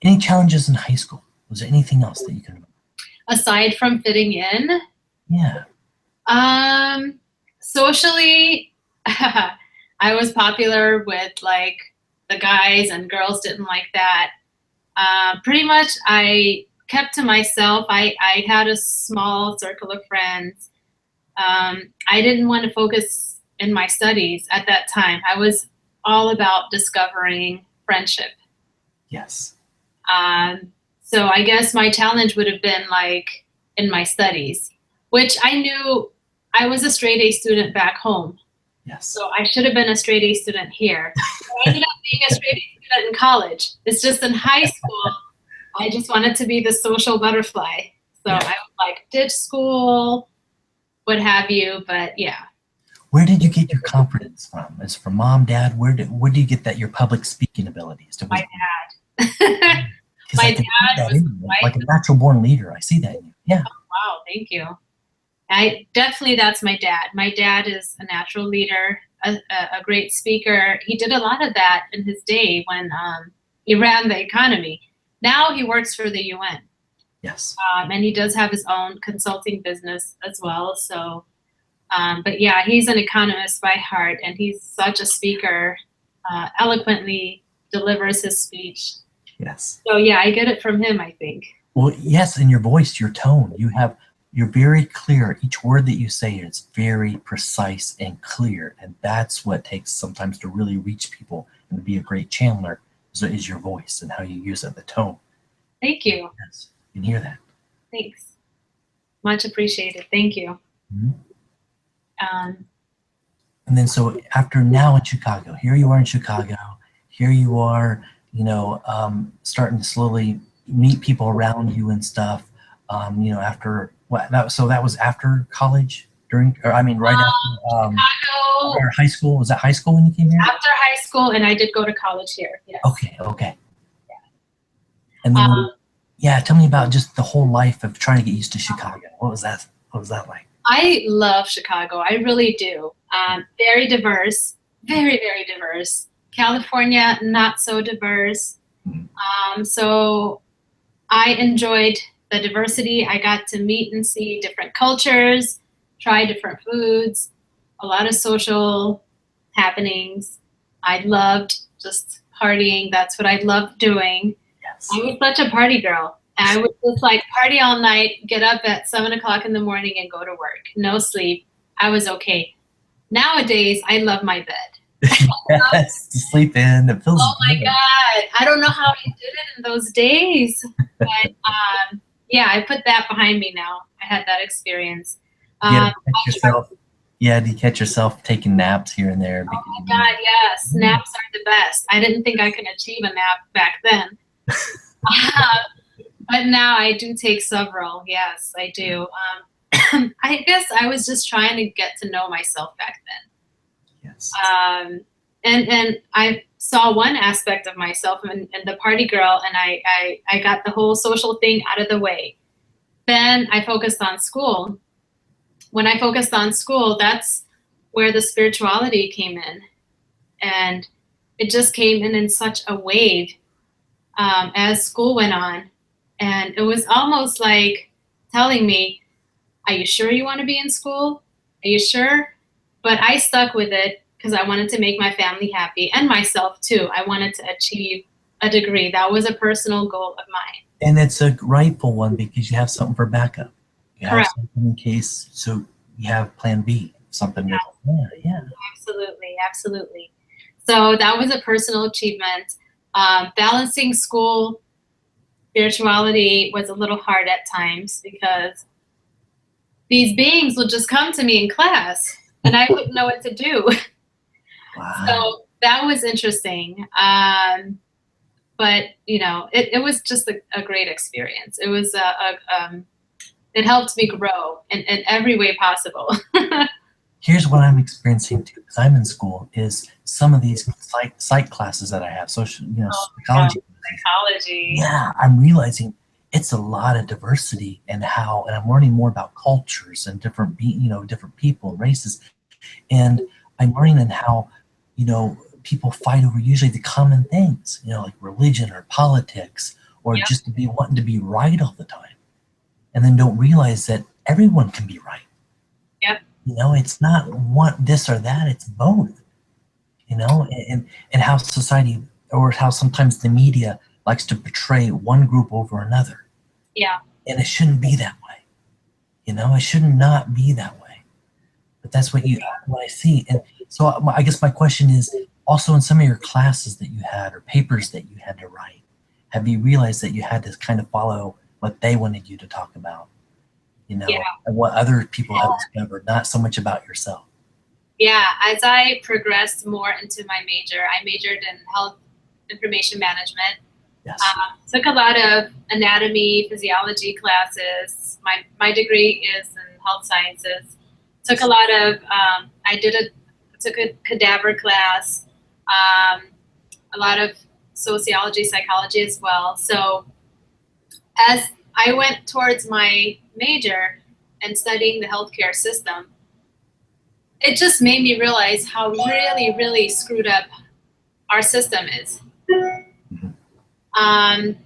any challenges in high school? Was there anything else that you can remember? Aside from fitting in? Yeah. Socially, I was popular with like the guys and girls didn't like that. Pretty much I kept to myself. I had a small circle of friends. I didn't want to focus in my studies at that time. I was all about discovering friendship. Yes. So I guess my challenge would have been like in my studies, which I knew I was a straight A student back home. Yes. So I should have been a straight A student here. I ended up being a straight A student in college. It's just in high school, I just wanted to be the social butterfly. So I would like ditch school, what have you, but yeah. Where did you get your confidence from? Is it from mom, dad? Where do you get that your public speaking abilities? My dad. My dad was like a natural born leader. I see that in you. Yeah. Oh, wow, thank you. That's my dad. My dad is a natural leader, a great speaker. He did a lot of that in his day when he ran the economy. Now he works for the UN. Yes. And he does have his own consulting business as well. So, but yeah, he's an economist by heart, and he's such a speaker, eloquently delivers his speech. Yes. So yeah, I get it from him, I think. Well, yes, in your voice, your tone, you're very clear. Each word that you say is very precise and clear, and that's what takes sometimes to really reach people and to be a great channeler is your voice and how you use it, the tone. Thank you. Yes, you can hear that. Thanks. Much appreciated. Thank you. Mhm. Um, And then so after now in Chicago, here you are in Chicago, here you are, starting to slowly meet people around you and stuff. After what? So that was after college, or I mean, right after Chicago or high school. Was that high school when you came here? after high school, and I did go to college here. Yes. Okay, okay. And then, Um, yeah, tell me about just the whole life of trying to get used to Chicago. What was that? What was that like? I love Chicago. I really do. Very diverse, very, very diverse. California, not so diverse. Mhm. So I enjoyed the diversity. I got to meet and see different cultures, try different foods, a lot of social happenings. I loved just partying. That's what I loved doing. Yes. I was such a party girl. I would just like party all night, get up at 7 o'clock in the morning and go to work. No sleep. I was okay. Nowadays, I love my bed. Yes, to sleep in. It feels Oh my good. God. I don't know how I did it in those days. But yeah, I put that behind me now. I had that experience. Yeah, Um, catch yourself. Yeah, do you catch yourself taking naps here and there? oh my God, yes. Naps are the best. I didn't think I could achieve a nap back then. But now I do take several. Yes, I do. I guess I was just trying to get to know myself back then. Yes. And I saw one aspect of myself in the party girl, and I got the whole social thing out of the way. Then I focused on school. When I focused on school, that's where the spirituality came in. And it just came in such a wave as school went on. And it was almost like telling me, are you sure you want to be in school? Are you sure? But I stuck with it because I wanted to make my family happy and myself too. I wanted to achieve a degree. That was a personal goal of mine. And it's a rightful one because you have something for backup. You have Correct. something in case, so you have plan B, something. Yeah. Yeah. Absolutely, absolutely. So that was a personal achievement. Balancing school, spirituality was a little hard at times because these beings would just come to me in class and I wouldn't know what to do. Wow. So that was interesting. But it was just a great experience. It was it helped me grow in every way possible. Here's what I'm experiencing too, because I'm in school, is some of these psych classes that I have, social, psychology. Psychology. Yeah, I'm realizing it's a lot of diversity and I'm learning more about cultures and different people, races, and I'm learning in how, people fight over usually the common things, like religion or politics, or Yep. just to be wanting to be right all the time, and then don't realize that everyone can be right. Yep. It's not one this or that; it's both. And how society or how sometimes the media likes to portray one group over another. Yeah. And it shouldn't be that way. It should not be that way. But that's what I see. And so I guess my question is also in some of your classes that you had or papers that you had to write, have you realized that you had to kind of follow what they wanted you to talk about? Yeah. And what other people have discovered, not so much about yourself. Yeah, as I progressed more into my major, I majored in health information management. Yes. Took a lot of anatomy, physiology classes. My degree is in health sciences. Took a lot of, took a cadaver class, a lot of sociology, psychology as well. So as I went towards my major and studying the healthcare system, it just made me realize how really, really screwed up our system is. And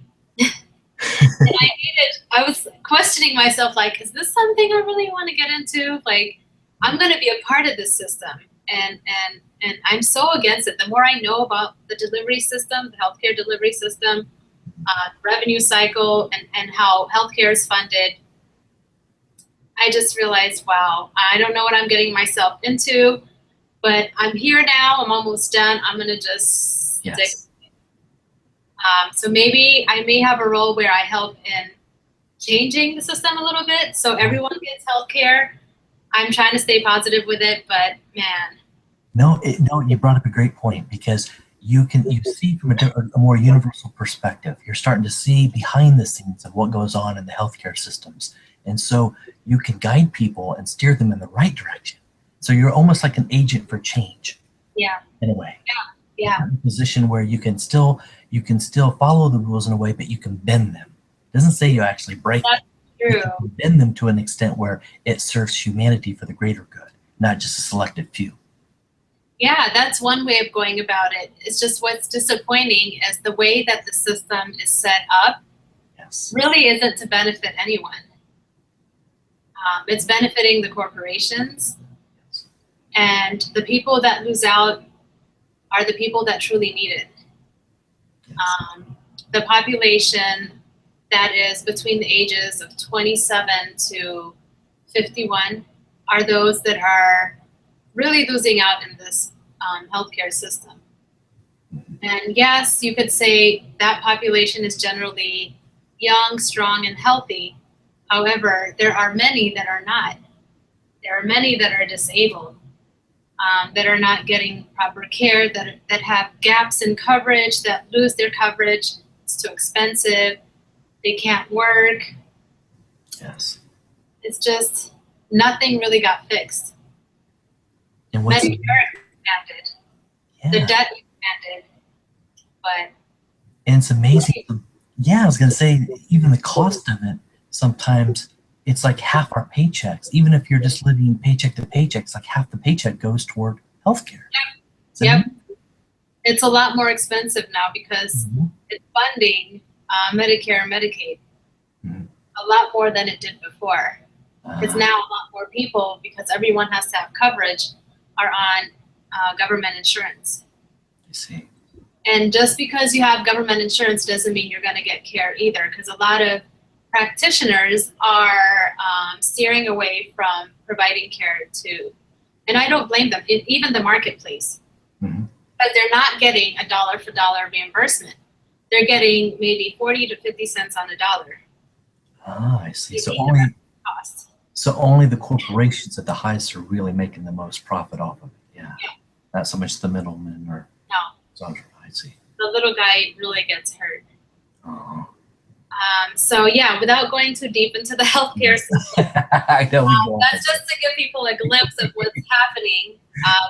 I was questioning myself, like, is this something I really want to get into? Like, I'm going to be a part of this system. And I'm so against it. The more I know about the delivery system, the healthcare delivery system, revenue cycle, and how healthcare is funded, I just realized, wow, I don't know what I'm getting myself into, but I'm here now. I'm almost done. I'm going to just stick. Yes. So maybe I may have a role where I help in changing the system a little bit so everyone gets healthcare. I'm trying to stay positive with it, but man. No, you brought up a great point, because you see from a more universal perspective. You're starting to see behind the scenes of what goes on in the healthcare systems. And so you can guide people and steer them in the right direction. So you're almost like an agent for change. Yeah. In a way. Yeah. In a position where you can still follow the rules in a way, but you can bend them. It doesn't say you actually break them. True. You can bend them to an extent where it serves humanity for the greater good, not just a selected few. Yeah, that's one way of going about it. It's just what's disappointing is the way that the system is set up. Yes. Really isn't to benefit anyone. It's benefiting the corporations, and the people that lose out are the people that truly need it. Yes. The population that is between the ages of 27 to 51 are those that are really losing out in this healthcare system. And yes, you could say that population is generally young, strong, and healthy. However, there are many that are not. There are many that are disabled, that are not getting proper care, that have gaps in coverage, that lose their coverage. It's too expensive. They can't work. Yes. It's just nothing really got fixed. And Medicare expanded. Yeah. The debt expanded. But and it's amazing. Yeah, I was going to say, even the cost of it, sometimes it's like half our paychecks. Even if you're just living paycheck to paycheck, it's like half the paycheck goes toward healthcare. Yep. It's a lot more expensive now because it's funding Medicare and Medicaid a lot more than it did before. Because now a lot more people, because everyone has to have coverage, are on government insurance. You see. And just because you have government insurance doesn't mean you're going to get care either, because a lot of practitioners are steering away from providing care to, and I don't blame them, even the marketplace. But they're not getting a dollar for dollar reimbursement. They're getting maybe 40 to 50 cents on the dollar. Ah, I see. So only the corporations at the highest are really making the most profit off of it. Yeah. Not so much the middlemen or. No. I see. The little guy really gets hurt. Oh. So yeah, without going too deep into the healthcare system, I know that's just to give people a glimpse of what's happening,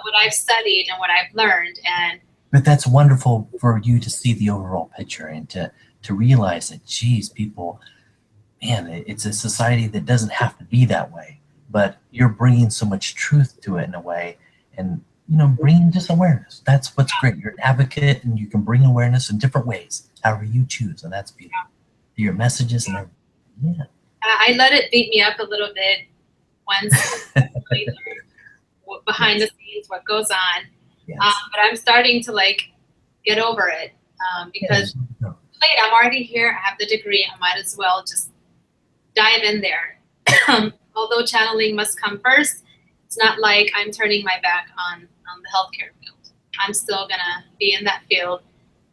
what I've studied and what I've learned. But that's wonderful for you to see the overall picture and to realize that, geez, people, man, it's a society that doesn't have to be that way. But you're bringing so much truth to it in a way, and bringing just awareness. That's what's great. You're an advocate, and you can bring awareness in different ways, however you choose, and that's beautiful. Your messages and everything. Yeah. I let it beat me up a little bit once behind the scenes what goes on. Yes. But I'm starting to get over it because late, I'm already here. I have the degree. I might as well just dive in there. Although channeling must come first, it's not like I'm turning my back on the healthcare field. I'm still gonna be in that field.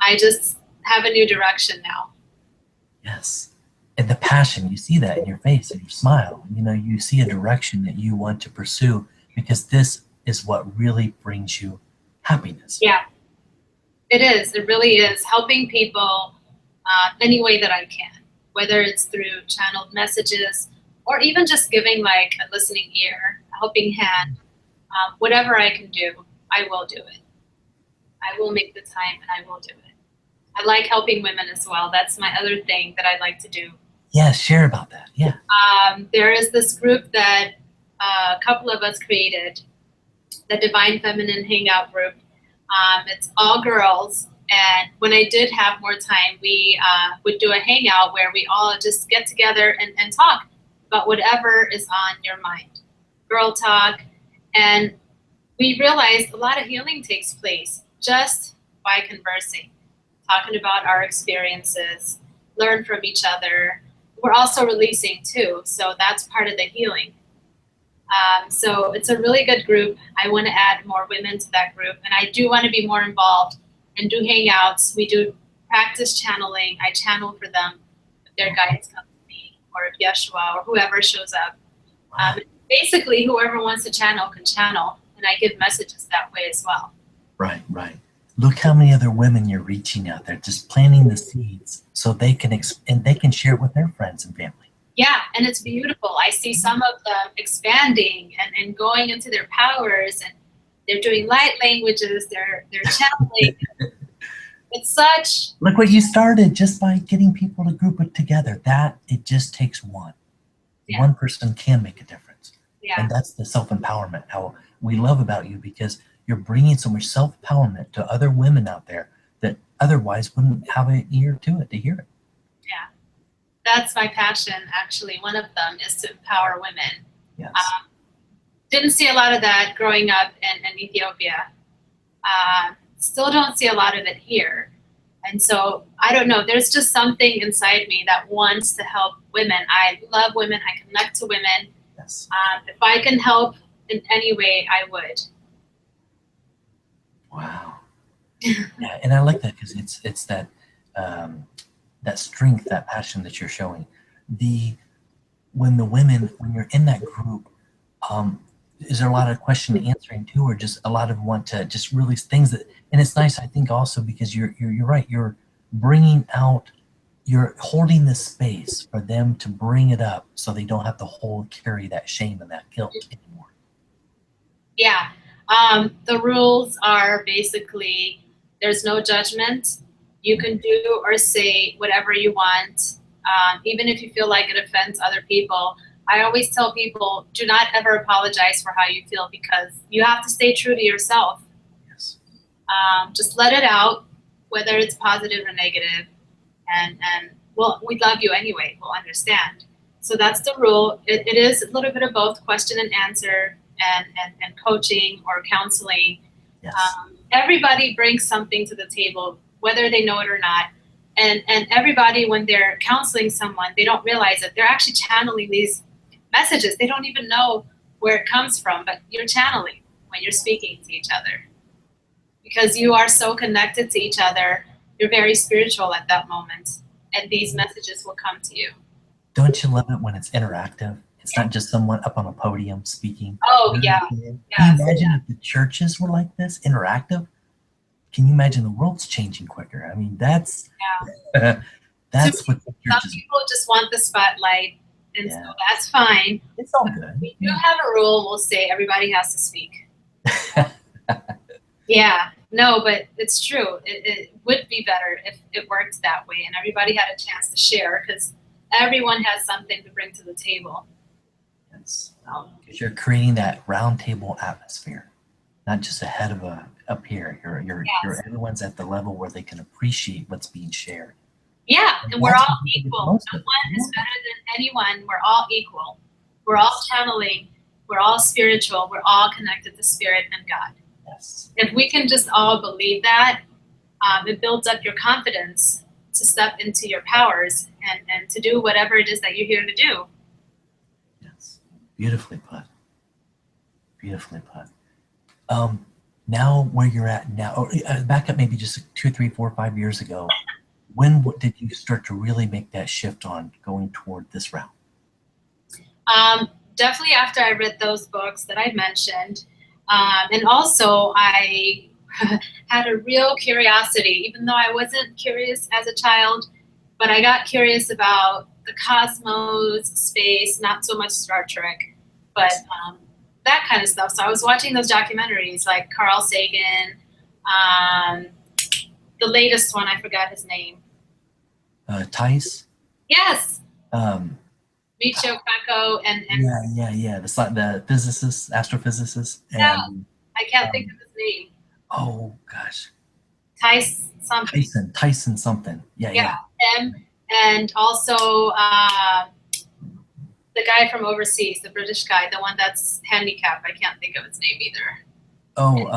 I just have a new direction now. Yes. And the passion, you see that in your face and your smile. You see a direction that you want to pursue, because this is what really brings you happiness. Yeah, it is. It really is. Helping people any way that I can, whether it's through channeled messages or even just giving a listening ear, a helping hand, whatever I can do, I will do it. I will make the time and I will do it. I like helping women as well. That's my other thing that I like to do. Yeah, share about that. Yeah. There is this group that a couple of us created, the Divine Feminine Hangout group. It's all girls. And when I did have more time, we would do a hangout where we all just get together and talk about whatever is on your mind. Girl talk. And we realized a lot of healing takes place just by conversing, talking about our experiences. learn from each other. We're also releasing too, so that's part of the healing. So it's a really good group. I want to add more women to that group, and I do want to be more involved and do hangouts. We do practice channeling. I channel for them if their guides come to me, or if Yeshua or whoever shows up. Basically, whoever wants to channel can channel, and I give messages that way as well. Right, right. Look how many other women you're reaching out there, just planting the seeds so they can and they can share it with their friends and family. Yeah, and it's beautiful. I see some of them expanding and going into their powers, and they're doing light languages. They're channeling. It's such. Look what you started just by getting people to group it together. That it just takes one. Yeah. One person can make a difference. Yeah. And that's the self-empowerment. How we love about you, because you're bringing so much self-empowerment to other women out there that otherwise wouldn't have an ear to it to hear it. Yeah. That's my passion, actually. One of them is to empower women. Yes. Didn't see a lot of that growing up in Ethiopia. Still don't see a lot of it here. And so, I don't know, there's just something inside me that wants to help women. I love women. I connect to women. Yes. If I can help in any way, I would. Wow. Yeah, and I like that because it's that that strength, that passion that you're showing. When you're in that group, is there a lot of question answering too, or just a lot of want to just really things that? And it's nice, I think, also because you're right. You're bringing out, you're holding the space for them to bring it up, so they don't have to carry that shame and that guilt anymore. Yeah. The rules are basically there's no judgment. You can do or say whatever you want, even if you feel like it offends other people. I always tell people, do not ever apologize for how you feel, because you have to stay true to yourself. Yes. Just let it out, whether it's positive or negative, and we love you anyway. We'll understand. So that's the rule. It is a little bit of both question and answer, and coaching or counseling. Yes. Everybody brings something to the table, whether they know it or not. And everybody, when they're counseling someone, they don't realize that they're actually channeling these messages. They don't even know where it comes from, but you're channeling when you're speaking to each other, because you are so connected to each other. You're very spiritual at that moment, and these messages will come to you. Don't you love it when it's interactive? It's not just someone up on a podium speaking. Oh, yeah. Can you imagine if the churches were like this, interactive? Can you imagine the world's changing quicker? I mean, that's what the churches. Some people just want the spotlight, and so that's fine. It's all good. We do have a rule. We'll say everybody has to speak. Yeah. No, but it's true. It would be better if it worked that way and everybody had a chance to share, because everyone has something to bring to the table. Yes. Because you're creating that round table atmosphere, not just ahead of up here. You're everyone's at the level where they can appreciate what's being shared. Yeah, and we're all equal. No one is better than anyone. We're all equal. We're all channeling. We're all spiritual. We're all connected to spirit and God. Yes. If we can just all believe that, it builds up your confidence to step into your powers and to do whatever it is that you're here to do. Yes. Beautifully put. Beautifully put. Now where you're at now, or back up maybe just 2, 3, 4, 5 years ago, when did you start to really make that shift on going toward this route? Definitely after I read those books that I mentioned. And also I had a real curiosity, even though I wasn't curious as a child, but I got curious about the cosmos, space, not so much Star Trek, but that kind of stuff. So I was watching those documentaries like Carl Sagan, the latest one, I forgot his name. Tice? Yes. Michio Kaku and yeah. The physicist, astrophysicist. Yeah, I can't think of his name. Oh gosh. Tice something. Tyson something. Yeah. Him, and also the guy from overseas, the British guy, the one that's handicapped. I can't think of his name either. Oh,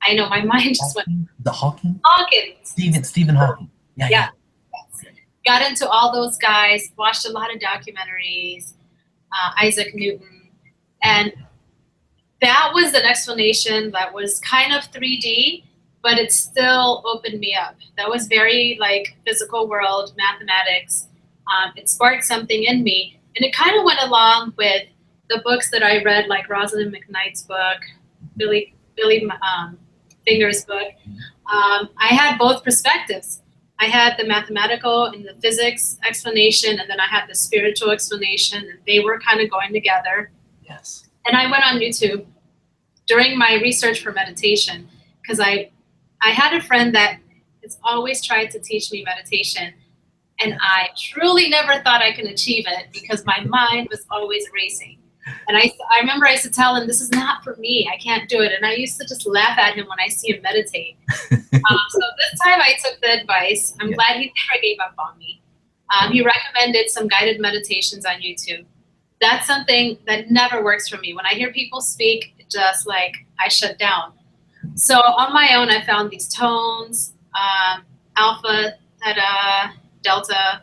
I know my mind just went. Hawking? The Hawking? Hawkins. Stephen Hawking. Yeah, Yeah. yeah. Got into all those guys, watched a lot of documentaries, Isaac Newton. And that was an explanation that was kind of 3D, but it still opened me up. That was very like physical world, mathematics. It sparked something in me. And it kind of went along with the books that I read, like Rosalind McKnight's book, Billy Finger's book. I had both perspectives. I had the mathematical and the physics explanation, and then I had the spiritual explanation, and they were kind of going together. Yes. And I went on YouTube during my research for meditation, because I had a friend that has always tried to teach me meditation, and I truly never thought I could achieve it because my mind was always racing. And I remember I used to tell him, this is not for me. I can't do it. And I used to just laugh at him when I see him meditate. So this time I took the advice. I'm glad he never gave up on me. He recommended some guided meditations on YouTube. That's something that never works for me. When I hear people speak, just like I shut down. So on my own, I found these tones, alpha, theta, delta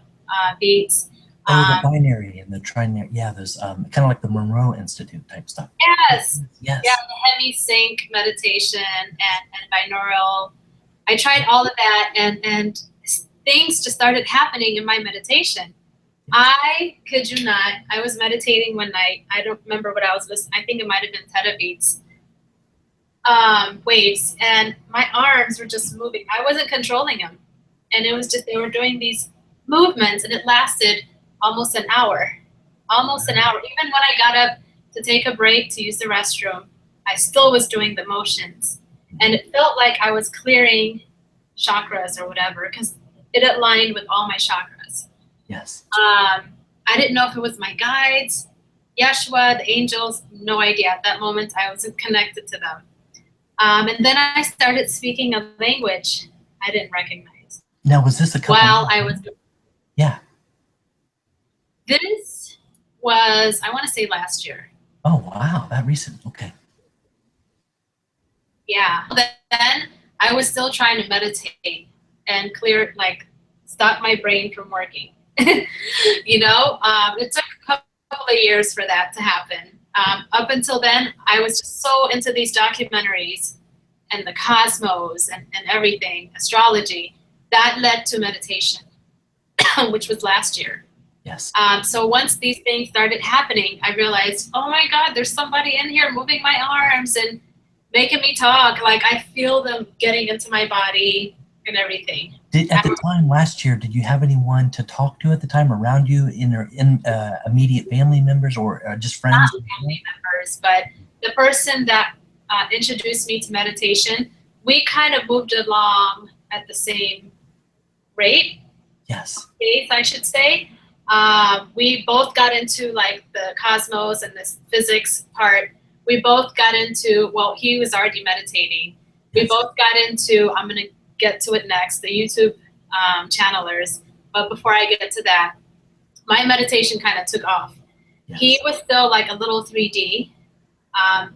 beats. The binary and the trinary. Yeah, there's kind of like the Monroe Institute type stuff. Yes. Yes. Yeah, the hemi sync meditation and binaural. I tried all of that, and things just started happening in my meditation. I kid you not, I was meditating one night. I don't remember what I was listening. I think it might have been Theta Beats waves, and my arms were just moving. I wasn't controlling them, and it was just they were doing these movements, and it lasted almost an hour. Almost an hour. Even when I got up to take a break to use the restroom, I still was doing the motions, and it felt like I was clearing chakras or whatever, because it aligned with all my chakras. Yes. I didn't know if it was my guides, Yeshua, the angels, no idea. At that moment, I wasn't connected to them. And then I started speaking a language I didn't recognize. Now, was this a couple? While I was. Yeah. This was, I want to say last year. Oh, wow. That recent. Okay. Yeah. Then I was still trying to meditate and clear, like, stop my brain from working. You know, it took a couple of years for that to happen. Up until then, I was just so into these documentaries and the cosmos and everything, astrology. That led to meditation, which was last year. Yes. So once these things started happening, I realized, oh my God, there's somebody in here moving my arms and making me talk. Like I feel them getting into my body and everything. At the time last year, did you have anyone to talk to at the time around you in immediate family members or just friends? Not family members, but the person that introduced me to meditation, we kind of moved along at the same rate. Yes. Pace, I should say. We both got into like the cosmos and this physics part. We both got into, well, he was already meditating. We both got into, I'm going to get to it next, the YouTube channelers. But before I get to that, my meditation kind of took off. Yes. He was still like a little 3D.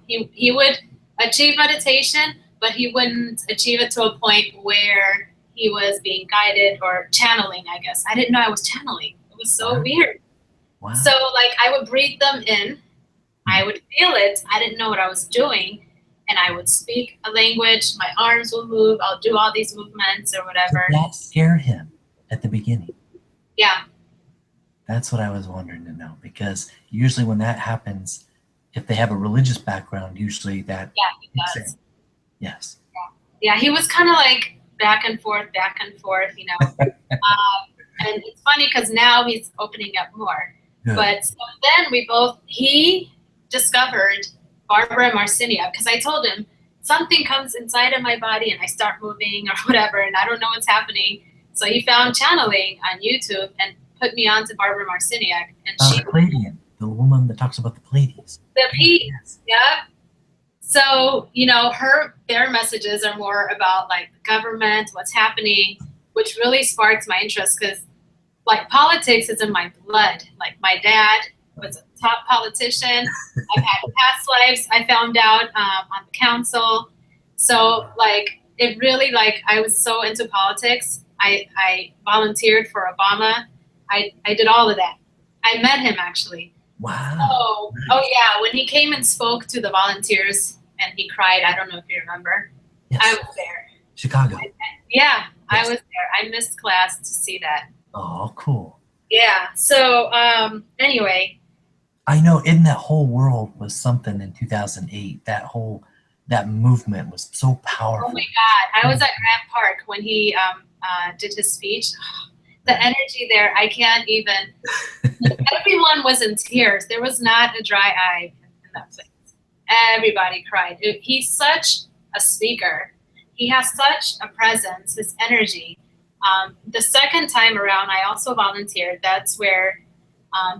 He would achieve meditation, but he wouldn't achieve it to a point where he was being guided or channeling, I guess. I didn't know I was channeling. It was so weird. Wow. So like I would breathe them in. I would feel it. I didn't know what I was doing. And I would speak a language. My arms will move. I'll do all these movements or whatever. Did that scare him at the beginning? Yeah. That's what I was wondering to know. Because usually when that happens, if they have a religious background, usually that. Yeah, he does. Yes. Yeah, he was kind of like back and forth, you know. And it's funny because now he's opening up more. Good. But so then he discovered Barbara Marcinia, because I told him something comes inside of my body and I start moving or whatever, and I don't know what's happening. So he found channeling on YouTube and put me on to Barbara Marciniak. And she Pleiadian, the woman that talks about the Pleiades. The Pleiades, yeah. So, you know, their messages are more about like the government, what's happening, which really sparks my interest because like politics is in my blood. Like my dad was a top politician. I've had past lives I found out on the council. So like it really like I was so into politics. I volunteered for Obama. I did all of that. I met him actually. Wow. Oh, oh Nice. yeah, when he came and spoke to the volunteers and he cried, I don't know if you remember. I Yes. was there. Chicago. Yeah, I Yes. was there. I missed class to see that. Oh, cool. Yeah. So anyway, I know in that whole world was something in 2008. That movement was so oh my powerful. God, I was at Grant Park when he did his speech. The energy there, I can't even. Everyone was in tears. There was not a dry eye in that place. Everybody cried. He's such a speaker. He has such a presence, his energy. The second time around, I also volunteered. That's where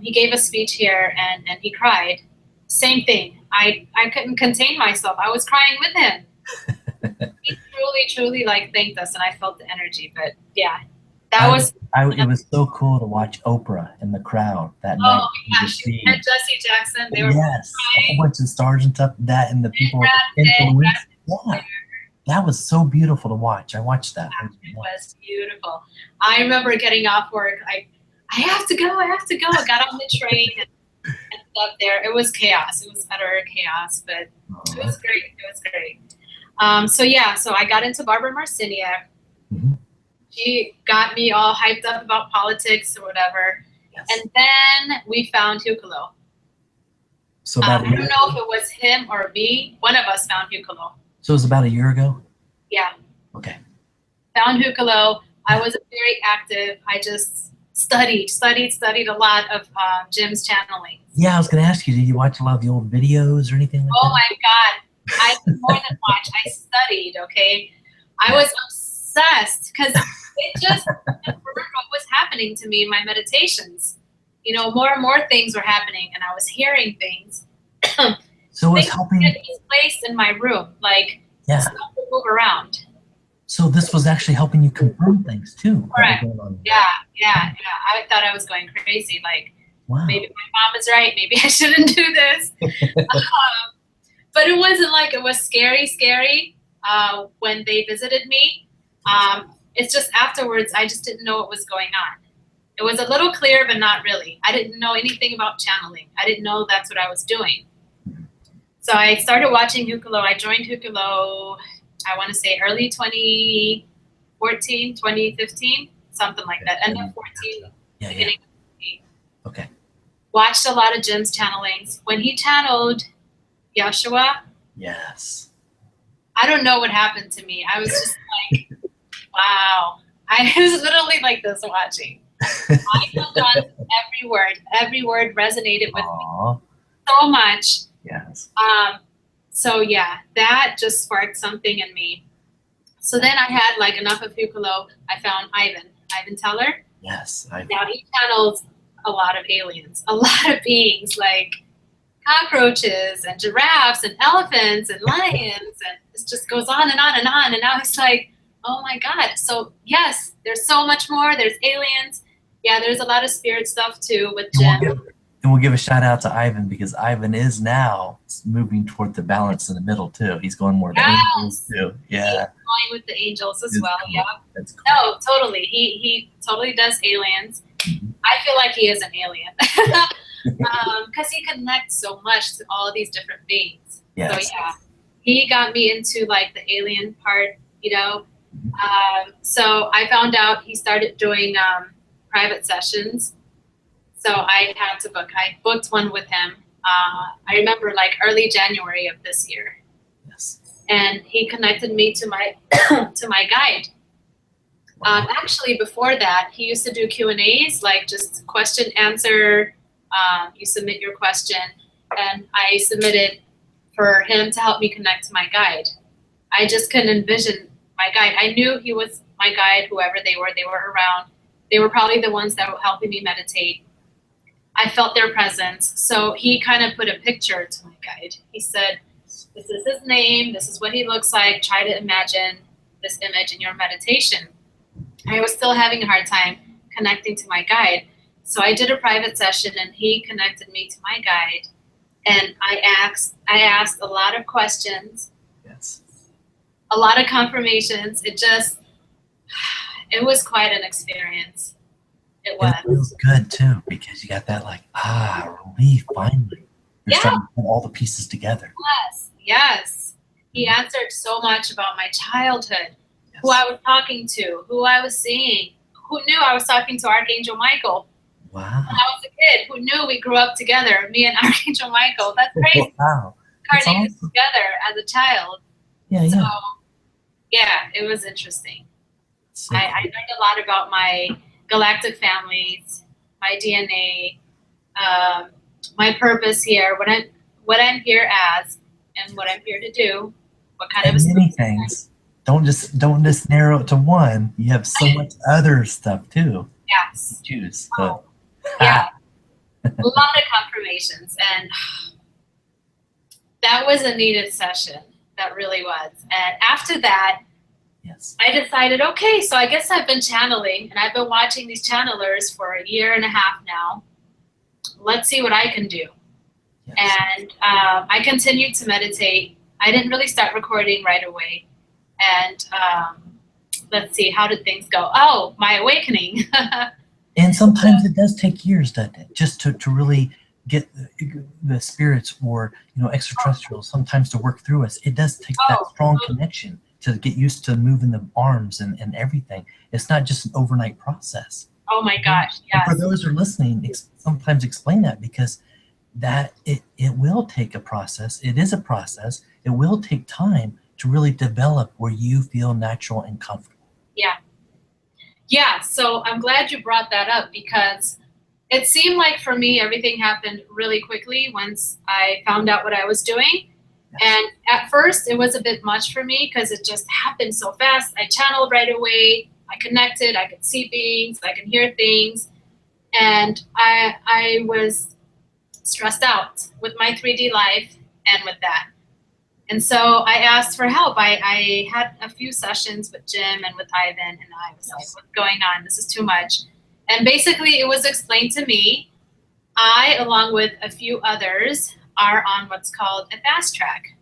he gave a speech here and he cried. Same thing. I couldn't contain myself. I was crying with him. He truly, truly like thanked us, and I felt the energy. But yeah, that I, was. it was so cool to watch Oprah in the crowd that night. Oh She yeah, she and received, Jesse Jackson. They were both yes, a whole crying. bunch of stars and stuff. That and the people Brad influence. Pitt. Yeah, that was so beautiful to watch. I watched that. It was beautiful. I remember getting off work. I have to go. I have to go. I got on the train and ended up there. It was chaos. It was utter chaos, but it was great. It was great. So yeah, so I got into Barbara Marcinia. Mm-hmm. She got me all hyped up about politics or whatever. Yes. And then we found Hucolo. So I about don't know if it was him or me. One of us found Hucolo. so it was about a year ago. Yeah. Okay. Found Hucolo. I was very active. I just studied a lot of Jim's channeling. Yeah, I was going to ask you, did you watch a lot of the old videos or anything like Oh that? my God. I did more than watch. I studied, okay? I was obsessed because it just confirmed what was happening to me in my meditations. You know, more and more things were happening, and I was hearing things. So it was Things helping. getting placed in my room, like Yeah. stuff would move around. So this was actually helping you confirm things too. Correct. That were going on. Yeah. I thought I was going crazy. Like, Wow. maybe my mom is right. Maybe I shouldn't do this. But it wasn't like it was scary when they visited me. It's just afterwards, I just didn't know what was going on. It was a little clear, but not really. I didn't know anything about channeling. I didn't know that's what I was doing. So I started watching Hucolo. I joined Hucolo, I want to say early 2014, 2015, something like that. End of 14, beginning of 15. Okay. Watched a lot of Jim's channelings. When he channeled Yeshua, yes. I don't know what happened to me. I was just like, wow. I was literally like this watching. I held on to every word. Every word resonated with me so much. Yes. So yeah, that just sparked something in me. So then I had like enough of Hucolo. I found Ivan Teller. Yes. Now he channels a lot of aliens, a lot of beings like cockroaches and giraffes and elephants and lions, and it just goes on and on and on. And I was like, oh my God. So yes, there's so much more. There's aliens. Yeah, there's a lot of spirit stuff too with Jim. And we'll give a shout out to Ivan because Ivan is now moving toward the balance in the middle too. He's going more to angels too. Yeah. He's going with the angels as well. Cool. Yeah. That's cool. No, totally. He totally does aliens. Mm-hmm. I feel like he is an alien because he connects so much to all of these different beings. Yes. So yeah, he got me into like the alien part, you know. So I found out he started doing private sessions. So I had to book. I booked one with him. I remember like early January of this year. Yes. And he connected me to my to my guide. Actually, before that, he used to do Q&As, like just question answer. You submit your question, and I submitted for him to help me connect to my guide. I just couldn't envision my guide. I knew he was my guide, whoever they were around. They were probably the ones that were helping me meditate. I felt their presence. So he kind of put a picture to my guide. He said, this is his name. This is what he looks like. Try to imagine this image in your meditation. I was still having a hard time connecting to my guide. So I did a private session and he connected me to my guide. And I asked a lot of questions. Yes. a lot of confirmations. It was quite an experience. It And it feels was. good too because you got that like relief finally. You're Yeah. starting to put all the pieces together. Yes. Yes. He answered so much about my childhood, Yes. who I was talking to, who I was seeing, who knew I was talking to Archangel Michael. Wow. When I was a kid, who knew we grew up together, me and Archangel Michael. That's crazy. Wow. That's Incarnated awesome. together as a child. Yeah, So, yeah. yeah, it was interesting. So I learned a lot about my galactic families, my DNA, my purpose here, what I'm here as, and what I'm here to do. What kind and of many things. Don't just narrow it to one. You have so much other stuff too. Yes. To choose. Oh, So. yeah. A lot of confirmations, and that was a needed session. That really was. And after that, Yes. I decided, okay, so I guess I've been channeling, and I've been watching these channelers for a year and a half now. Let's see what I can do. Yes. And I continued to meditate. I didn't really start recording right away. And let's see, how did things go? Oh, my awakening. And sometimes it does take years, doesn't it? Just to really get the spirits or extraterrestrials sometimes to work through us. It does take that strong connection to get used to moving the arms and everything. It's not just an overnight process. Oh my gosh, yes. And for those who are listening, sometimes explain that because that it will take a process. It is a process. It will take time to really develop where you feel natural and comfortable. Yeah. Yeah, so I'm glad you brought that up because it seemed like for me everything happened really quickly once I found out what I was doing. Yes. And at first it was a bit much for me because it just happened so fast. I channeled right away. I connected. I could see beings. I could hear things. And I was stressed out with my 3D life and with that. And so I asked for help. I had a few sessions with Jim and with Ivan, and I was like, what's going on? This is too much. And basically it was explained to me. I, along with a few others, are on what's called a fast track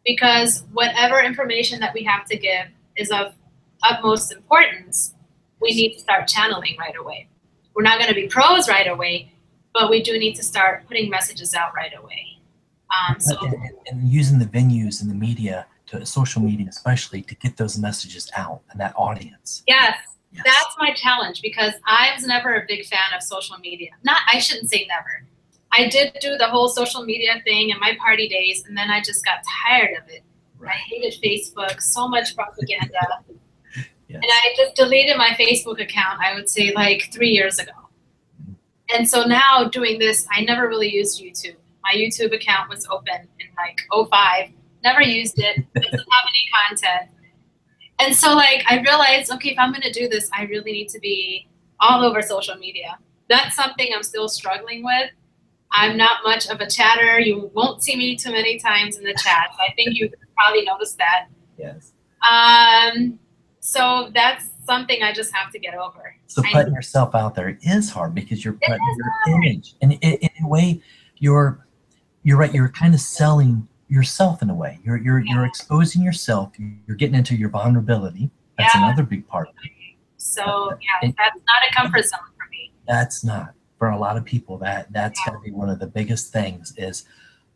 because whatever information that we have to give is of utmost importance. We need to start channeling right away. We're not going to be pros right away, but we do need to start putting messages out right away. And using the venues and the media, to social media especially, to get those messages out and that audience. Yes. That's my challenge because I was never a big fan of social media. I shouldn't say never. I did do the whole social media thing in my party days, and then I just got tired of it. Right. I hated Facebook, so much propaganda. Yes. And I just deleted my Facebook account, I would say like 3 years ago. And so now doing this, I never really used YouTube. My YouTube account was open in like 2005. Never used it. Doesn't have any content. And so like I realized, okay, if I'm going to do this, I really need to be all over social media. That's something I'm still struggling with. I'm not much of a chatter. You won't see me too many times in the chat. I think you probably noticed that. Yes. So that's something I just have to get over. So putting yourself out there is hard because you're putting your image. And in a way, you're right. You're kind of selling yourself in a way. You're exposing yourself. You're getting into your vulnerability. That's another big part of it. So that's not a comfort zone for me. That's not. For a lot of people, that's got to be one of the biggest things is,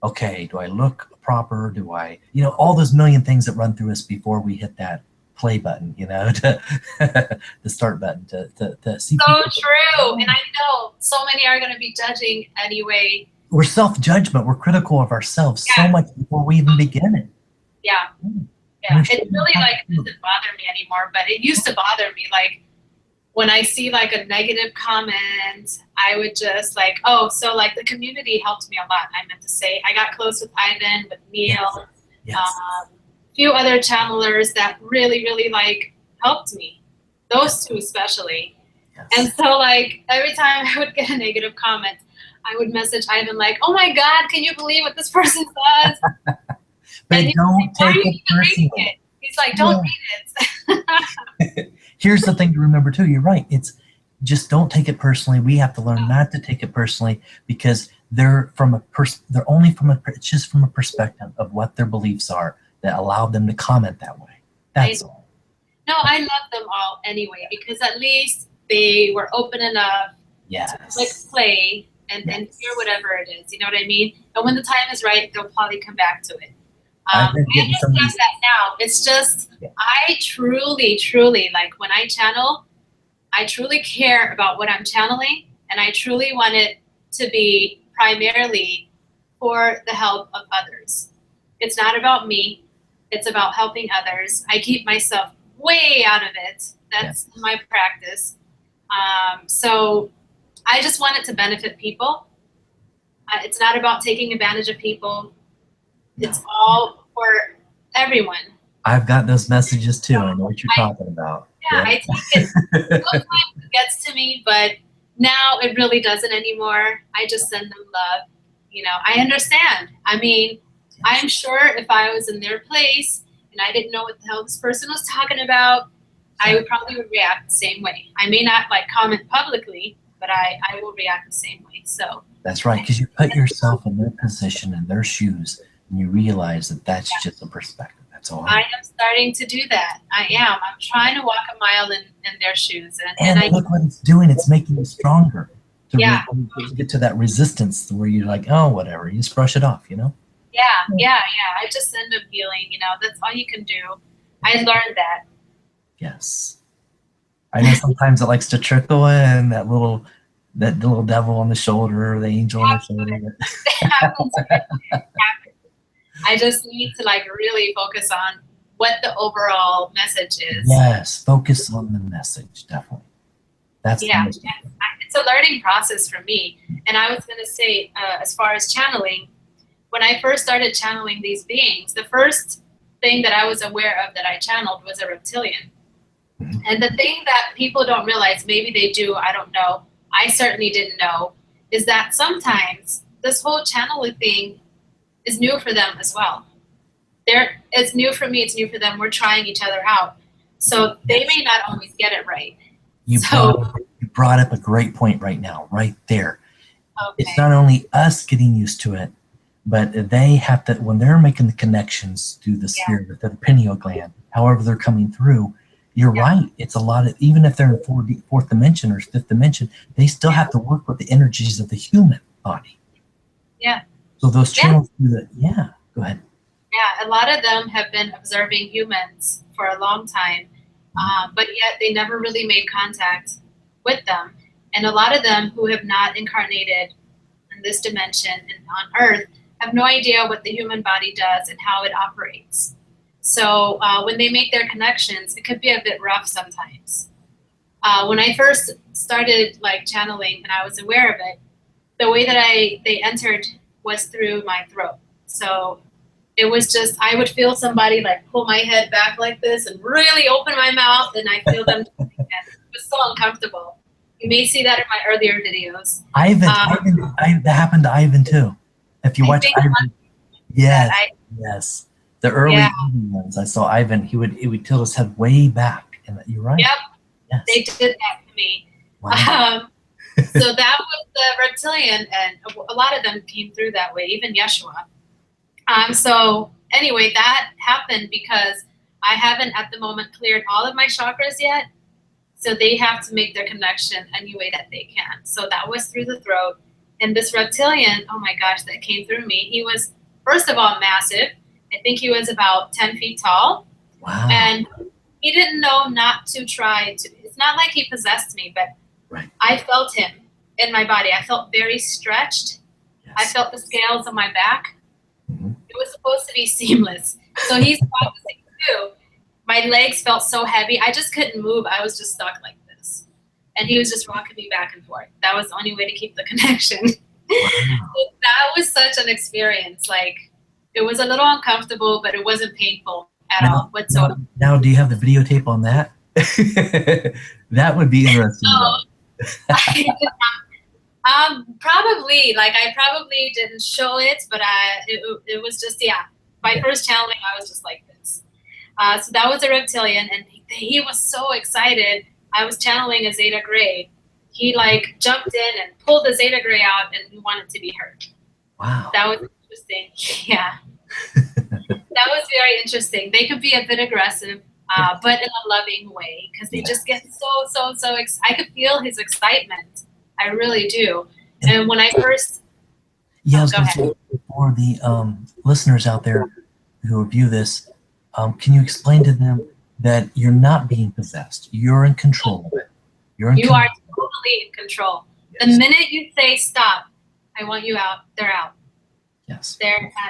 okay, do I look proper? Do I, all those million things that run through us before we hit that play button, to the start button to see. So true. And I know so many are going to be judging anyway. We're self-judgment. We're critical of ourselves so much before we even begin it. Yeah. Yeah. It really doesn't bother me anymore, but it used to bother me. Like when I see like a negative comment, I would just like, so like the community helped me a lot. I meant to say I got close with Ivan, with Neil, a few other channelers that really, really like helped me. Those two especially. Yes. And so like every time I would get a negative comment, I would message Ivan like, oh my God, can you believe what this person says? But don't take it personally. He's like, don't read it. Here's the thing to remember too. You're right. It's just don't take it personally. We have to learn not to take it personally because they're it's just from a perspective of what their beliefs are that allowed them to comment that way. That's all. No, I love them all anyway, because at least they were open enough to click Yes. play and hear whatever it is. You know what I mean? And when the time is right, they'll probably come back to it. I've I been getting some of understand these. that now. It's just, Yeah. I truly, truly, like when I channel, I truly care about what I'm channeling, and I truly want it to be primarily for the help of others. It's not about me. It's about helping others. I keep myself way out of it. That's Yes. my practice. So I just want it to benefit people. It's not about taking advantage of people. It's No. all for everyone. I've got those messages too. I know what you're talking about. Yeah, Yeah. I take it. Sometimes it gets to me, but now it really doesn't anymore. I just send them love. You know, I understand. I mean, I'm sure if I was in their place and I didn't know what the hell this person was talking about, I would probably would react the same way. I may not like comment publicly, but I will react the same way. So That's right, because you put yourself in their position, in their shoes, and you realize that that's just a perspective. That's all. I am starting to do that. I am. I'm trying to walk a mile in their shoes. And I, look what it's doing. It's making you stronger to Yeah. get to that resistance where you're like, oh, whatever. You just brush it off, you know? yeah. I just end up healing. You know, that's all you can do. I learned that. Yes. I know sometimes it likes to trickle in that little devil on the shoulder or the angel on the shoulder. It happens. I just need to like really focus on what the overall message is. Yes, focus on the message, definitely. That's the most important. It's a learning process for me. And I was going to say, as far as channeling, when I first started channeling these beings, the first thing that I was aware of that I channeled was a reptilian. Mhm. And the thing that people don't realize, maybe they do, I don't know, I certainly didn't know, is that sometimes this whole channeling thing is new for them as well. It's new for me, it's new for them. We're trying each other out. So they may not always get it right. You So, brought up a great point right now, right there. okay. It's not only us getting used to it, but they have to, when they're making the connections through the spirit, through the pineal gland, however they're coming through, you're right. It's a lot of, even if they're in fourth dimension or fifth dimension, they still have to work with the energies of the human body. Yeah. So those channels do that. Yeah. Go ahead. Yeah, a lot of them have been observing humans for a long time, but yet they never really made contact with them. And a lot of them who have not incarnated in this dimension and on Earth have no idea what the human body does and how it operates. So when they make their connections, it could be a bit rough sometimes. When I first started like channeling and I was aware of it, the way that they entered was through my throat. So it was just, I would feel somebody like pull my head back like this and really open my mouth, and I feel them. And it was so uncomfortable. You may see that in my earlier videos. Ivan, that happened to Ivan too. If you watch Ivan, yes, the early ones, I saw Ivan. He would tilt his head way back, and you're right. Yep, yes. They did that to me. Wow. So that was the reptilian, and a lot of them came through that way, even Yeshua. So anyway, that happened because I haven't at the moment cleared all of my chakras yet. So they have to make their connection any way that they can. So that was through the throat. And this reptilian, oh my gosh, that came through me. He was, first of all, massive. I think he was about 10 feet tall. Wow. And he didn't know not to try to, it's not like he possessed me, but I felt him in my body. I felt very stretched. Yes. I felt the scales on my back. Mm-hmm. It was supposed to be seamless. So he's practicing too. My legs felt so heavy. I just couldn't move. I was just stuck like this. And he was just rocking me back and forth. That was the only way to keep the connection. Wow. So that was such an experience. Like, it was a little uncomfortable, but it wasn't painful at all whatsoever. Now, do you have the videotape on that? That would be interesting. No, I did not. Probably, like I probably didn't show it, but it was just, my first channeling, I was just like this. So that was a reptilian, and he was so excited. I was channeling a Zeta Gray. He like jumped in and pulled the Zeta Gray out, and he wanted to be heard. Wow. That was interesting. Yeah. That was very interesting. They could be a bit aggressive. but in a loving way, because they Yeah. just get I could feel his excitement. I really do. And when I first, Yeah, I was go going to ahead. say, for the listeners out there who view this, can you explain to them that you're not being possessed? You're in control of it. You're in You are control. totally in control. The Yes. minute you say stop, I want you out, they're out. Yes.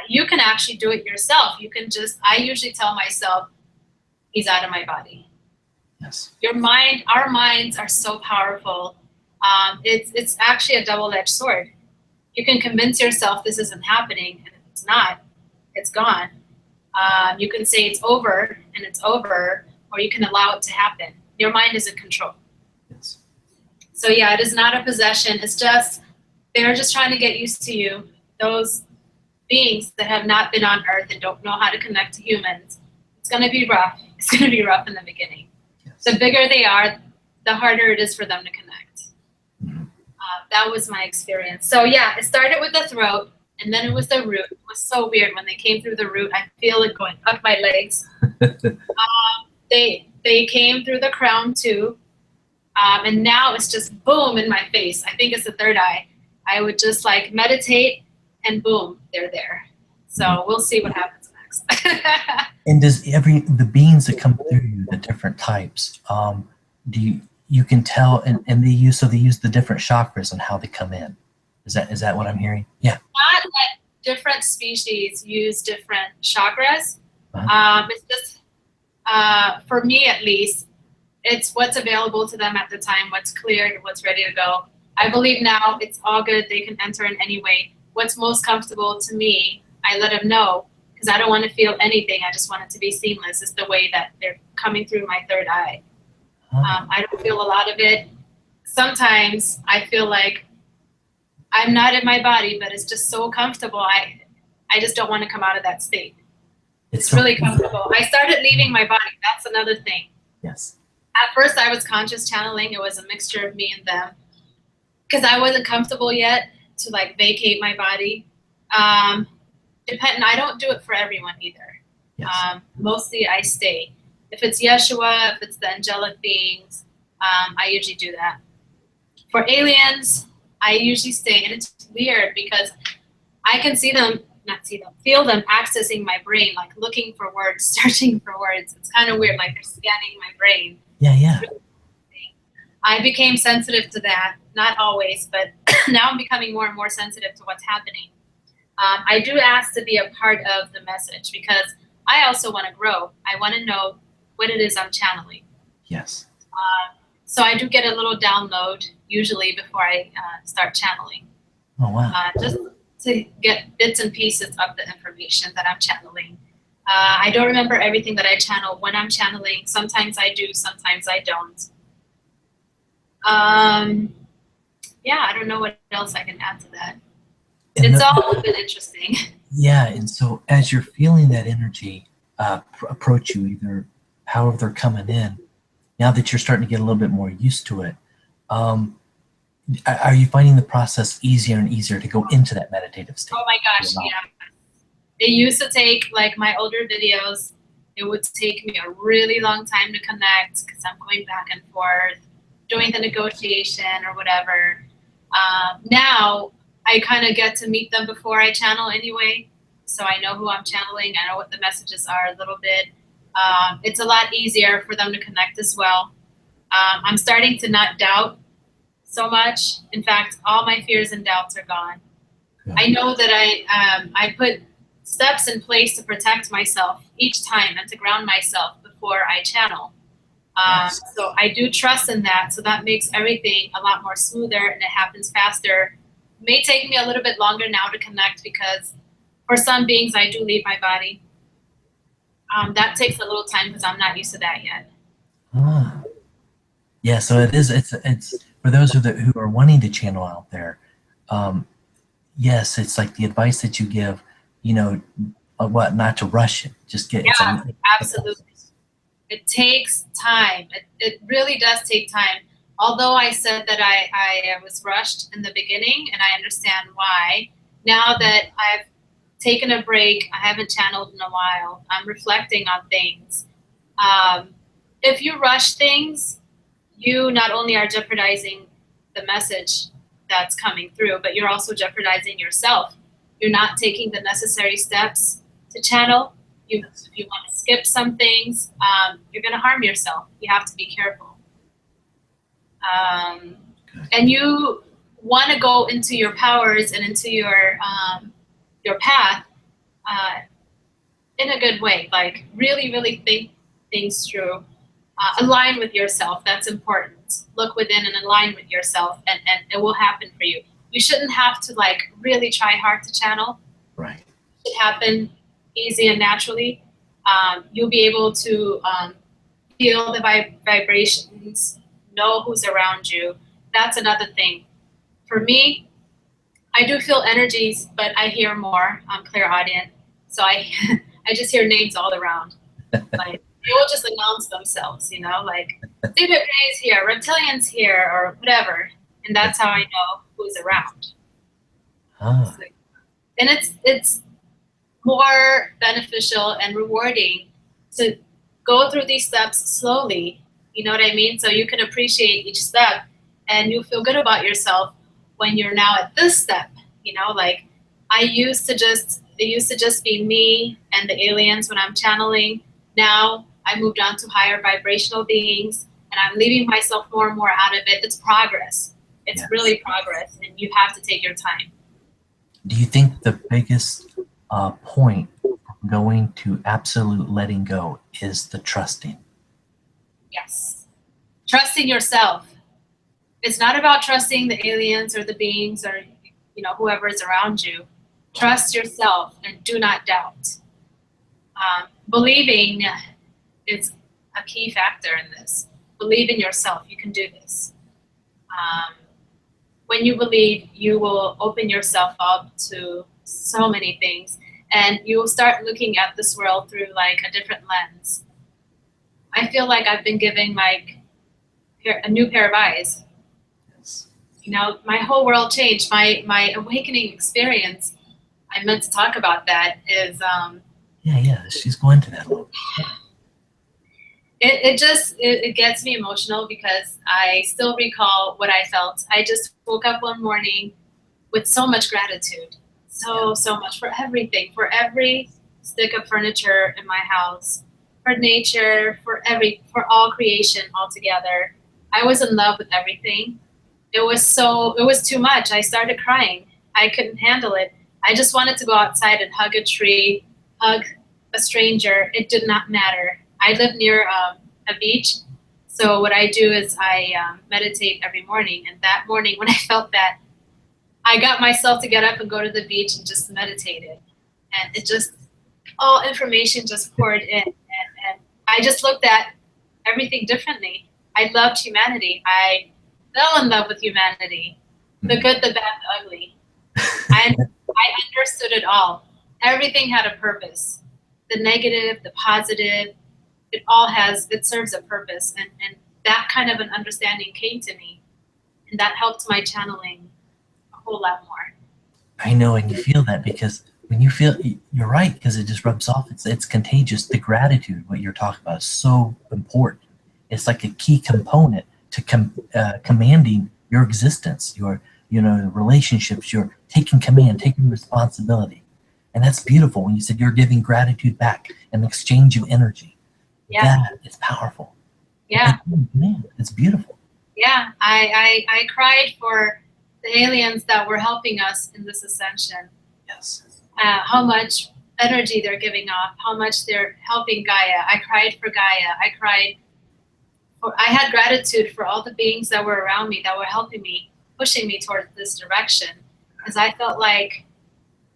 You can actually do it yourself. You can just, I usually tell myself, he's out of my body. Yes. Our minds are so powerful. It's actually a double-edged sword. You can convince yourself this isn't happening, and if it's not, it's gone. You can say it's over, and it's over, or you can allow it to happen. Your mind is in control. Yes. So yeah, it is not a possession. It's just, they're just trying to get used to you. Those beings that have not been on Earth and don't know how to connect to humans, it's going to be rough. It's going to be rough in the beginning. Yes. The bigger they are, the harder it is for them to connect. Mm-hmm. That was my experience. So yeah, it started with the throat, and then it was the root. It was so weird when they came through the root. I feel it going up my legs. They came through the crown too, and now it's just boom in my face. I think it's the third eye. I would just like meditate, and boom, they're there. So we'll see what happens next. And does the beings that come through you, the different types, do you can tell, and they use the different chakras and how they come in. Is that what I'm hearing? Yeah. Not that different species use different chakras. It's just, for me at least, it's what's available to them at the time, what's cleared, what's ready to go. I believe now it's all good. They can enter in any way. What's most comfortable to me, I let them know, because I don't want to feel anything. I just want it to be seamless. It's the way that they're coming through my third eye. I don't feel a lot of it. Sometimes I feel like I'm not in my body, but it's just so comfortable. I just don't want to come out of that state. It's really comfortable. I started leaving my body. That's another thing. Yes. At first, I was conscious channeling. It was a mixture of me and them, because I wasn't comfortable yet to like vacate my body. I don't do it for everyone either. Yes. Mostly I stay. If it's Yeshua, if it's the angelic beings, I usually do that. For aliens, I usually stay, and it's weird because I can feel them accessing my brain, like looking for words, searching for words. It's kind of weird, like they're scanning my brain. Yeah. I became sensitive to that, not always, but now I'm becoming more and more sensitive to what's happening. I do ask to be a part of the message because I also want to grow. I want to know what it is I'm channeling. Yes. So I do get a little download usually before I start channeling. Oh, wow. Just to get bits and pieces of the information that I'm channeling. I don't remember everything that I channel when I'm channeling. Sometimes I do, sometimes I don't. Yeah, I don't know what else I can add to that. It's all been interesting. Yeah, and so as you're feeling that energy approach you, either however they're coming in, now that you're starting to get a little bit more used to it, are you finding the process easier and easier to go into that meditative state? Oh my gosh, yeah. It used to take, like my older videos, it would take me a really long time to connect because I'm going back and forth, doing the negotiation or whatever. Now, I kind of get to meet them before I channel anyway, so I know who I'm channeling. I know what the messages are a little bit. It's a lot easier for them to connect as well. I'm starting to not doubt so much. In fact, all my fears and doubts are gone. Yeah. I know that I put steps in place to protect myself each time and to ground myself before I channel. Yes. So I do trust in that. So that makes everything a lot more smoother and it happens faster. It may take me a little bit longer now to connect because for some beings I do leave my body. That takes a little time because I'm not used to that yet. Yeah, so it's for those who are wanting to channel out there. Yes, it's like the advice that you give, what not to rush it. Just get absolutely. It takes time. It really does take time. Although I said that I was rushed in the beginning, and I understand why. Now that I've taken a break, I haven't channeled in a while. I'm reflecting on things. If you rush things, you not only are jeopardizing the message that's coming through, but you're also jeopardizing yourself. You're not taking the necessary steps to channel. If you want to skip some things, you're going to harm yourself. You have to be careful. And you want to go into your powers and into your path in a good way. Like really, really think things through. Align with yourself. That's important. Look within and align with yourself, and it will happen for you. You shouldn't have to like really try hard to channel. Right. It should happen easy and naturally. You'll be able to feel the vibrations, know who's around you. That's another thing. For me, I do feel energies, but I hear more. I'm clairaudient, so I I just hear names all around. Like they will just announce themselves, you know, like David Gray's here, Reptilian's here, or whatever, and that's how I know who's around. Ah. And it's more beneficial and rewarding to go through these steps slowly. You know what I mean? So you can appreciate each step, and you feel good about yourself when you're now at this step. You know, like it used to just be me and the aliens when I'm channeling. Now I moved on to higher vibrational beings, and I'm leaving myself more and more out of it. It's progress. It's really progress, and you have to take your time. Do you think the biggest point from going to absolute letting go is the trusting? Yes. Trusting yourself. It's not about trusting the aliens or the beings or, you know, whoever is around you. Trust yourself and do not doubt. Believing is a key factor in this. Believe in yourself. You can do this. When you believe, you will open yourself up to so many things, and you will start looking at this world through like a different lens. I feel like I've been given like a new pair of eyes. Yes. You know, my whole world changed. My awakening experience, I meant to talk about that, is Yeah, she's going to that a little. it gets me emotional because I still recall what I felt. I just woke up one morning with so much gratitude, so much for everything, for every stick of furniture in my house, for nature, for all creation altogether. I was in love with everything. It was too much. I started crying. I couldn't handle it. I just wanted to go outside and hug a tree, hug a stranger. It did not matter. I live near a beach, so what I do is I meditate every morning. And that morning, when I felt that, I got myself to get up and go to the beach and just meditated. And it just, all information just poured in. And I just looked at everything differently. I loved humanity. I fell in love with humanity, the good, the bad, the ugly. I understood it all. Everything had a purpose. The negative, the positive, it serves a purpose. And that kind of an understanding came to me. And that helped my channeling a whole lot more. I know, and you feel that because when you feel, you're right, because it just rubs off. It's contagious. The gratitude, what you're talking about, is so important. It's like a key component to commanding your existence, your relationships. You're taking command, taking responsibility, and that's beautiful. When you said you're giving gratitude back, an exchange of energy, that is powerful. Yeah, man, it's beautiful. Yeah, I cried for the aliens that were helping us in this ascension. Yes. How much energy they're giving off, how much they're helping Gaia. I cried for Gaia. I had gratitude for all the beings that were around me, that were helping me, pushing me towards this direction. Because I felt like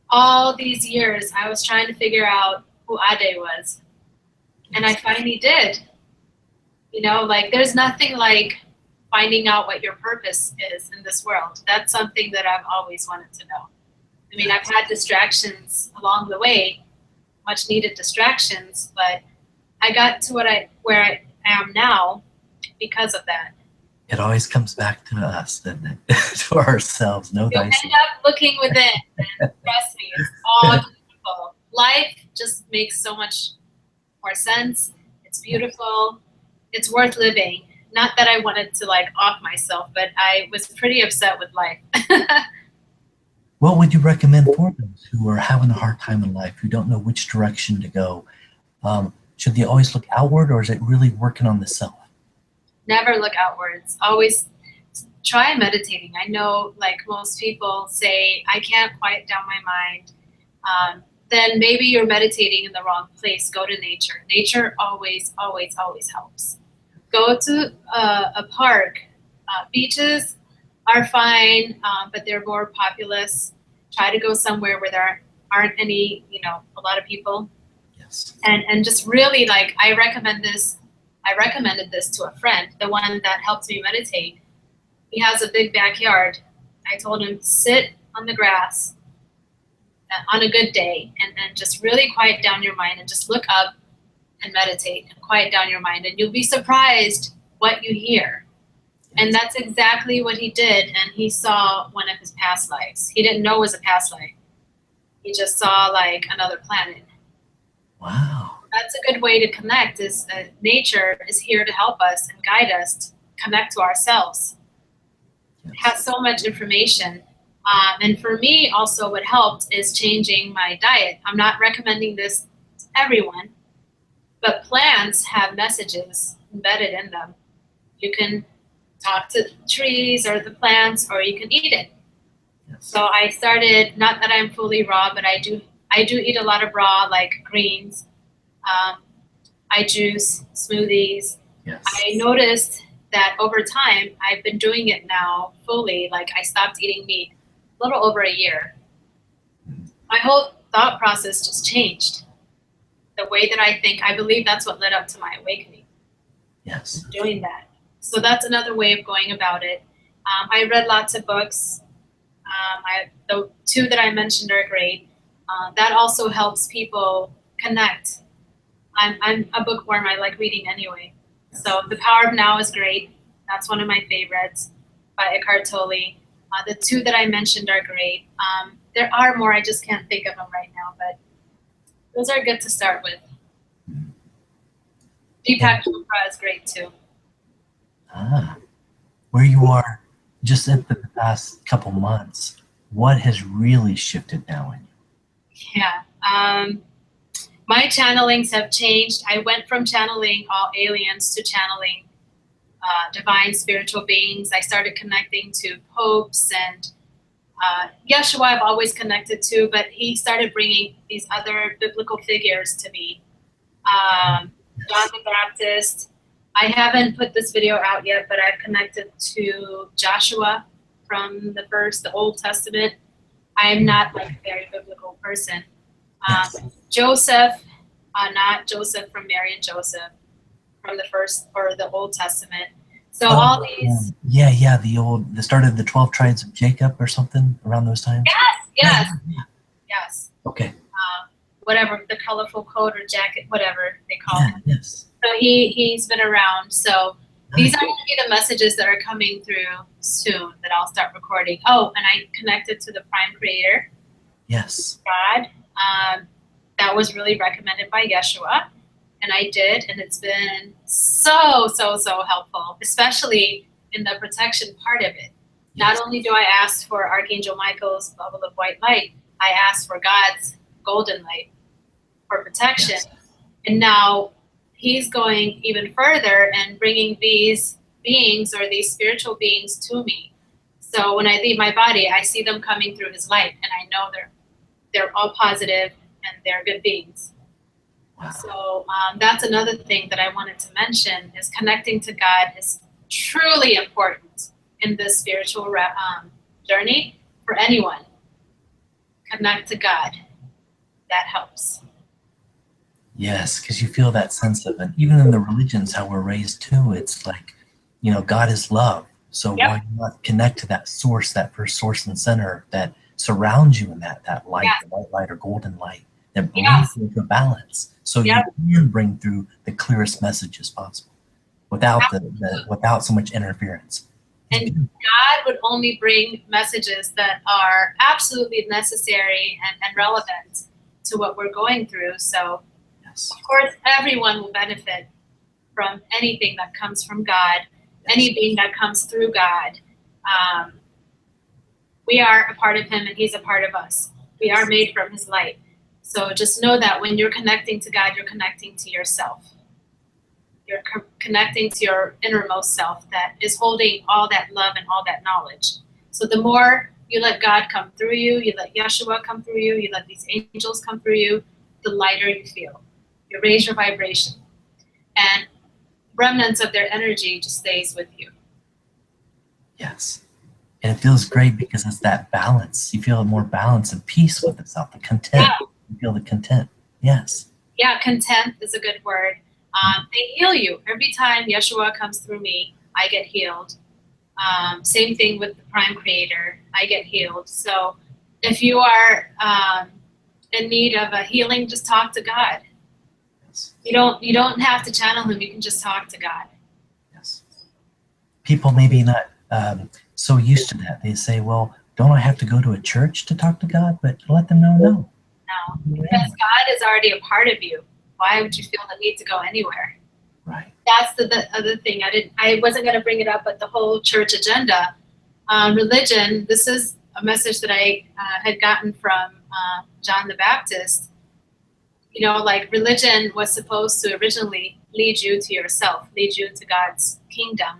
all these years I was trying to figure out who Adey was. And I finally did. You know, like there's nothing like finding out what your purpose is in this world. That's something that I've always wanted to know. I mean, I've had distractions along the way, much needed distractions, but I got to where I am now because of that. It always comes back to us, doesn't it? To ourselves. Know You'll thyself. end up looking within, and trust me, it's all beautiful. Life just makes so much more sense. It's beautiful. It's worth living. Not that I wanted to like off myself, but I was pretty upset with life. What would you recommend for those who are having a hard time in life, who don't know which direction to go? Should they always look outward, or is it really working on the self? Never look outwards. Always try meditating. I know like most people say, I can't quiet down my mind. Then maybe you're meditating in the wrong place. Go to nature. Nature always, always, always helps. Go to a park. Beaches are fine, but they're more populous. Try to go somewhere where there aren't any, a lot of people. Yes. And just really like, I recommended this to a friend, the one that helped me meditate. He has a big backyard. I told him, sit on the grass on a good day and just really quiet down your mind and just look up and meditate and quiet down your mind, and you'll be surprised what you hear. And that's exactly what he did. And he saw one of his past lives. He didn't know it was a past life. He just saw like another planet. Wow. That's a good way to connect, is that nature is here to help us and guide us to connect to ourselves. It has so much information. And for me, also what helped is changing my diet. I'm not recommending this to everyone, but plants have messages embedded in them. You can talk to trees or the plants, or you can eat it. Yes. So I started, not that I'm fully raw, but I do eat a lot of raw, like greens. I juice smoothies. Yes. I noticed that over time, I've been doing it now fully. Like I stopped eating meat a little over a year. My whole thought process just changed. The way that I think, I believe that's what led up to my awakening. Yes. Doing that. So that's another way of going about it. I read lots of books. The two that I mentioned are great. That also helps people connect. I'm a bookworm. I like reading anyway. So The Power of Now is great. That's one of my favorites by Eckhart Tolle. The two that I mentioned are great. There are more. I just can't think of them right now, but those are good to start with. Deepak Chopra is great too. Where you are just in the past couple months, what has really shifted now in you? Yeah. My channelings have changed. I went from channeling all aliens to channeling divine spiritual beings. I started connecting to popes and Yeshua I've always connected to, but he started bringing these other biblical figures to me. John the Baptist. I haven't put this video out yet, but I've connected to Joshua from the Old Testament. I am not like a very biblical person. Joseph, not Joseph from Mary and Joseph, from the Old Testament. So all these. The start of the 12 tribes of Jacob or something around those times. Yes. Okay. Whatever, the colorful coat or jacket, whatever they call it. Yes. So he's been around. So these are going to be the messages that are coming through soon that I'll start recording. Oh, and I connected to the Prime Creator. Yes. God. That was really recommended by Yeshua. And I did, and it's been so helpful, especially in the protection part of it. Yes. Not only do I ask for Archangel Michael's bubble of white light, I ask for God's golden light for protection. Yes. And now he's going even further and bringing these beings or these spiritual beings to me. So when I leave my body, I see them coming through his light, and I know they're all positive and they're good beings. Wow. So that's another thing that I wanted to mention, is connecting to God is truly important in this spiritual journey for anyone. Connect to God. That helps. Yes, because you feel that sense of it. Even in the religions, how we're raised too, it's like, God is love. So why not connect to that source, that first source and center that surrounds you in that light, the white light or golden light that brings you into balance. So you can bring through the clearest messages possible without without so much interference. And God would only bring messages that are absolutely necessary and relevant to what we're going through. So, of course, everyone will benefit from anything that comes from God, any being that comes through God. We are a part of him and he's a part of us. We are made from his light. So just know that when you're connecting to God, you're connecting to yourself. You're connecting to your innermost self that is holding all that love and all that knowledge. So the more you let God come through you, you let Yeshua come through you, you let these angels come through you, the lighter you feel. You raise your vibration. And remnants of their energy just stays with you. Yes. And it feels great because it's that balance. You feel more balance and peace with itself, the content. Yeah. You feel the content. Yes. Yeah, content is a good word. They heal you. Every time Yeshua comes through me, I get healed. Same thing with the Prime Creator. I get healed. So if you are in need of a healing, just talk to God. Yes. You don't have to channel him. You can just talk to God. Yes. People maybe not so used to that. They say, well, don't I have to go to a church to talk to God? But let them know, no. No, because God is already a part of you. Why would you feel the need to go anywhere? Right. That's the other thing. I wasn't going to bring it up, but the whole church agenda, religion. This is a message that I had gotten from John the Baptist. You know, like religion was supposed to originally lead you to yourself, lead you to God's kingdom.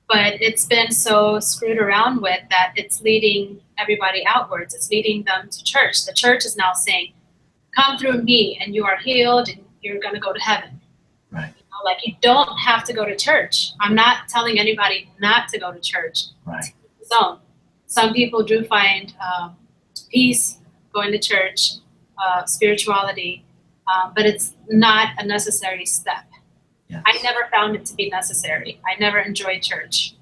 But it's been so screwed around with that it's leading everybody outwards. It's leading them to church. The church is now saying, come through me and you are healed and you're going to go to heaven. Right. You know, like you don't have to go to church. I'm not telling anybody not to go to church. Right. So some people do find peace going to church, spirituality, but it's not a necessary step. Yes. I never found it to be necessary. I never enjoyed church.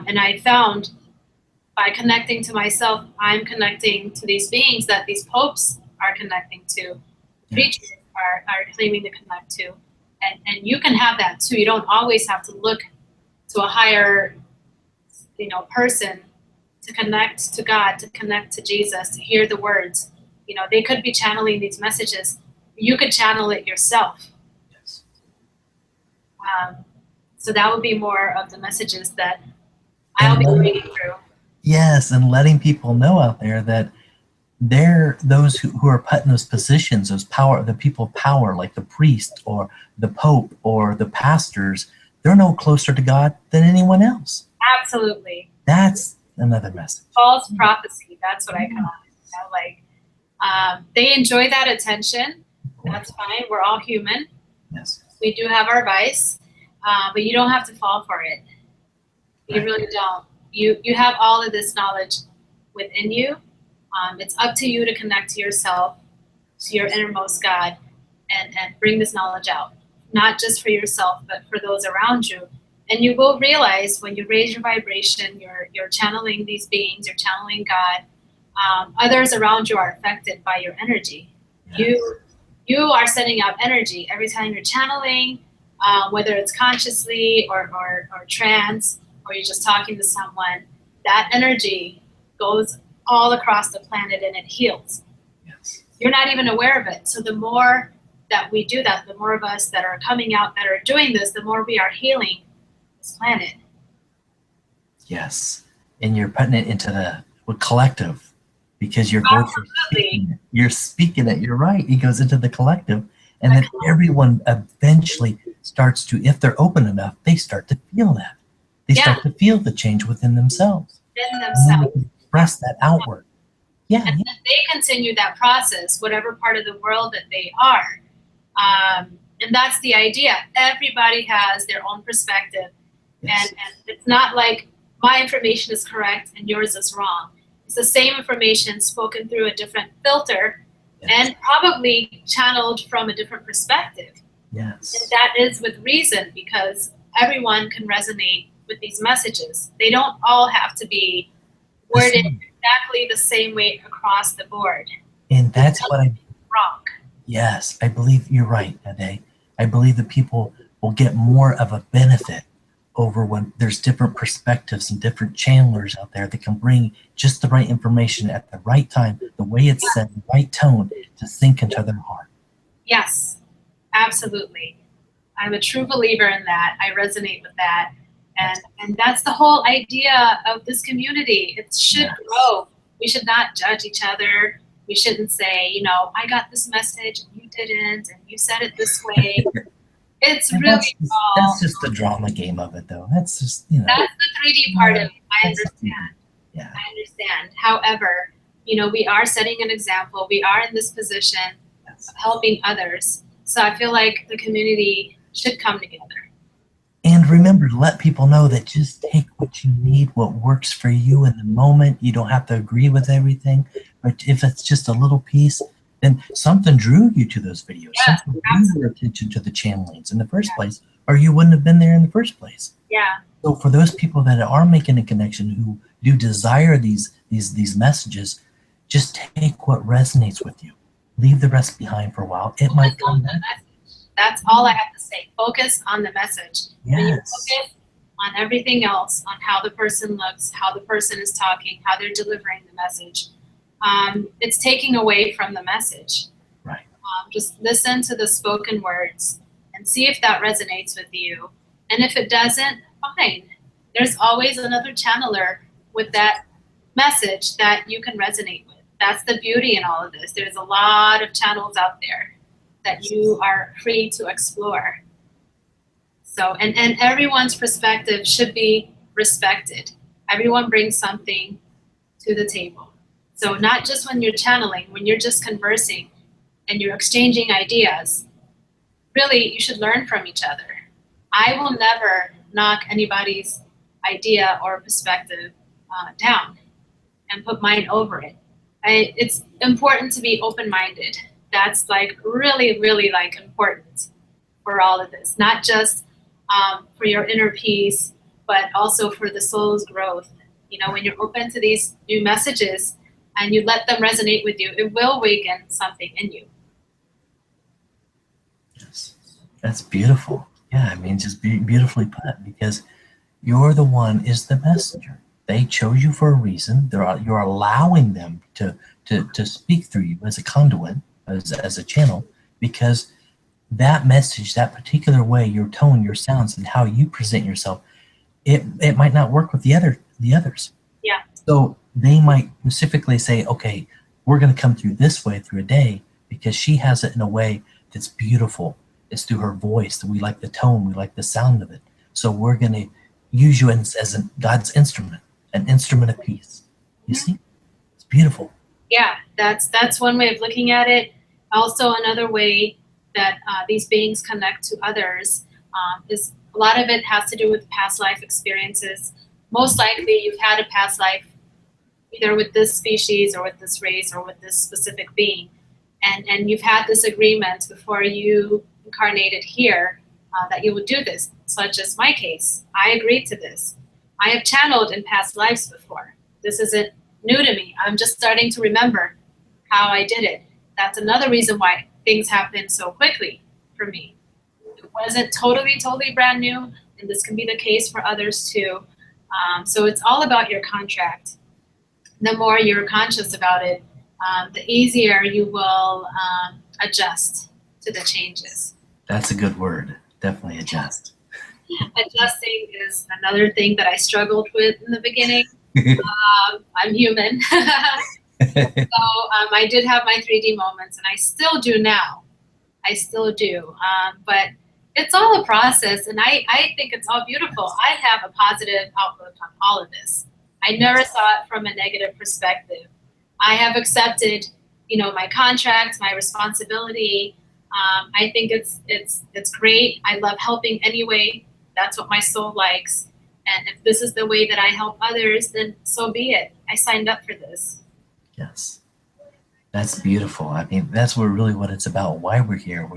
And I found by connecting to myself, I'm connecting to these beings that these popes are connecting to, preachers are claiming to connect to. And you can have that too. You don't always have to look to a higher, person to connect to God, to connect to Jesus, to hear the words. You know, they could be channeling these messages. You could channel it yourself. Yes. So that would be more of the messages that I'll be reading through. Yes, and letting people know out there that they're those who are put in those positions, those power, the people of power, like the priest or the pope or the pastors, they're no closer to God than anyone else. Absolutely. That's another message. False prophecy. That's what I call it. They enjoy that attention. That's fine. We're all human. Yes. We do have our vice, but you don't have to fall for it. You Right. really don't. You have all of this knowledge within you. It's up to you to connect to yourself, to your innermost God, and bring this knowledge out, not just for yourself, but for those around you. And you will realize when you raise your vibration, you're channeling these beings, you're channeling God. Others around you are affected by your energy. Yes. You are sending out energy every time you're channeling, whether it's consciously or trance, or you're just talking to someone. That energy goes all across the planet and it heals. Yes. You're not even aware of it. So the more that we do that, the more of us that are coming out that are doing this, the more we are healing this planet. Yes. And you're putting it into the collective because your voice is speaking it. You're speaking it. You're right. It goes into the collective. And then everyone eventually starts to, if they're open enough, they start to feel that. They start to feel the change within themselves. In themselves. And express that outward. Yeah. And then they continue that process, whatever part of the world that they are. And that's the idea. Everybody has their own perspective. Yes. And it's not like my information is correct and yours is wrong. It's the same information spoken through a different filter and probably channeled from a different perspective. Yes. And that is with reason, because everyone can resonate with these messages. They don't all have to be worded exactly the same way across the board. And that's what wrong. Yes, I believe you're right, Adey. I believe that people will get more of a benefit over when there's different perspectives and different channelers out there that can bring just the right information at the right time, the way it's said, the right tone to sink into their heart. Yes, absolutely. I'm a true believer in that. I resonate with that. And that's the whole idea of this community. It should Yes. grow. We should not judge each other. We shouldn't say, you know, I got this message and you didn't, and you said it this way. It's And really all, that's just the drama game of it, though. That's just, you know. that's the 3D part of it. I That's the 3D. understand. Yeah. I understand. However, you know, we are setting an example. We are in this position Yes. of helping others. So I feel like the community should come together. And remember to let people know that just take what you need, what works for you in the moment. You don't have to agree with everything. But if it's just a little piece, then something drew you to those videos. Yes, Something drew your attention to the channelings in the first place, or you wouldn't have been there in the first place. Yeah. So for those people that are making a connection, who do desire these messages, just take what resonates with you. Leave the rest behind for a while. It might Focus on come the back. message. That's all I have to say. Focus on the message. When you Yes. focus on everything else, on how the person looks, how the person is talking, how they're delivering the message, it's taking away from the message. Right. Just listen to the spoken words and see if that resonates with you. And if it doesn't, fine. There's always another channeler with that message that you can resonate with. That's the beauty in all of this. There's a lot of channels out there that you are free to explore. So, and everyone's perspective should be respected. Everyone brings something to the table. So not just when you're channeling, when you're just conversing and you're exchanging ideas, really you should learn from each other. I will never knock anybody's idea or perspective down and put mine over it. It's important to be open-minded. That's like really, really like important for all of this, not just for your inner peace, but also for the soul's growth. You know, when you're open to these new messages and you let them resonate with you, it will awaken something in you. Yes. That's beautiful. Yeah, I mean, just beautifully put, because you're the one is the messenger. They chose you for a reason. You're allowing them to speak through you as a conduit, as a channel, because that message, that particular way, your tone, your sounds, and how you present yourself, it might not work with the others. Yeah. So they might specifically say, okay, we're going to come through this way through a day because she has it in a way that's beautiful. It's through her voice. We like the tone. We like the sound of it. So we're going to use you as God's instrument, an instrument of peace. You see? It's beautiful. Yeah, that's one way of looking at it. Also, another way that these beings connect to others is a lot of it has to do with past life experiences. Most likely you've had a past life either with this species or with this race or with this specific being. And you've had this agreement before you incarnated here that you would do this, such as my case. I agreed to this. I have channeled in past lives before. This isn't new to me. I'm just starting to remember how I did it. That's another reason why things happen so quickly for me. It wasn't totally brand new, and this can be the case for others too. So it's all about your contract. The more you're conscious about it, the easier you will adjust to the changes. That's a good word. Definitely adjust. Adjusting is another thing that I struggled with in the beginning. I'm human. So I did have my 3D moments, and I still do now. I still do. But it's all a process, and I think it's all beautiful. I have a positive outlook on all of this. I never saw it from a negative perspective. I have accepted, my contract, my responsibility. I think it's great. I love helping anyway. That's what my soul likes. And if this is the way that I help others, then so be it. I signed up for this. Yes. That's beautiful. I mean, that's really what it's about, why we're here.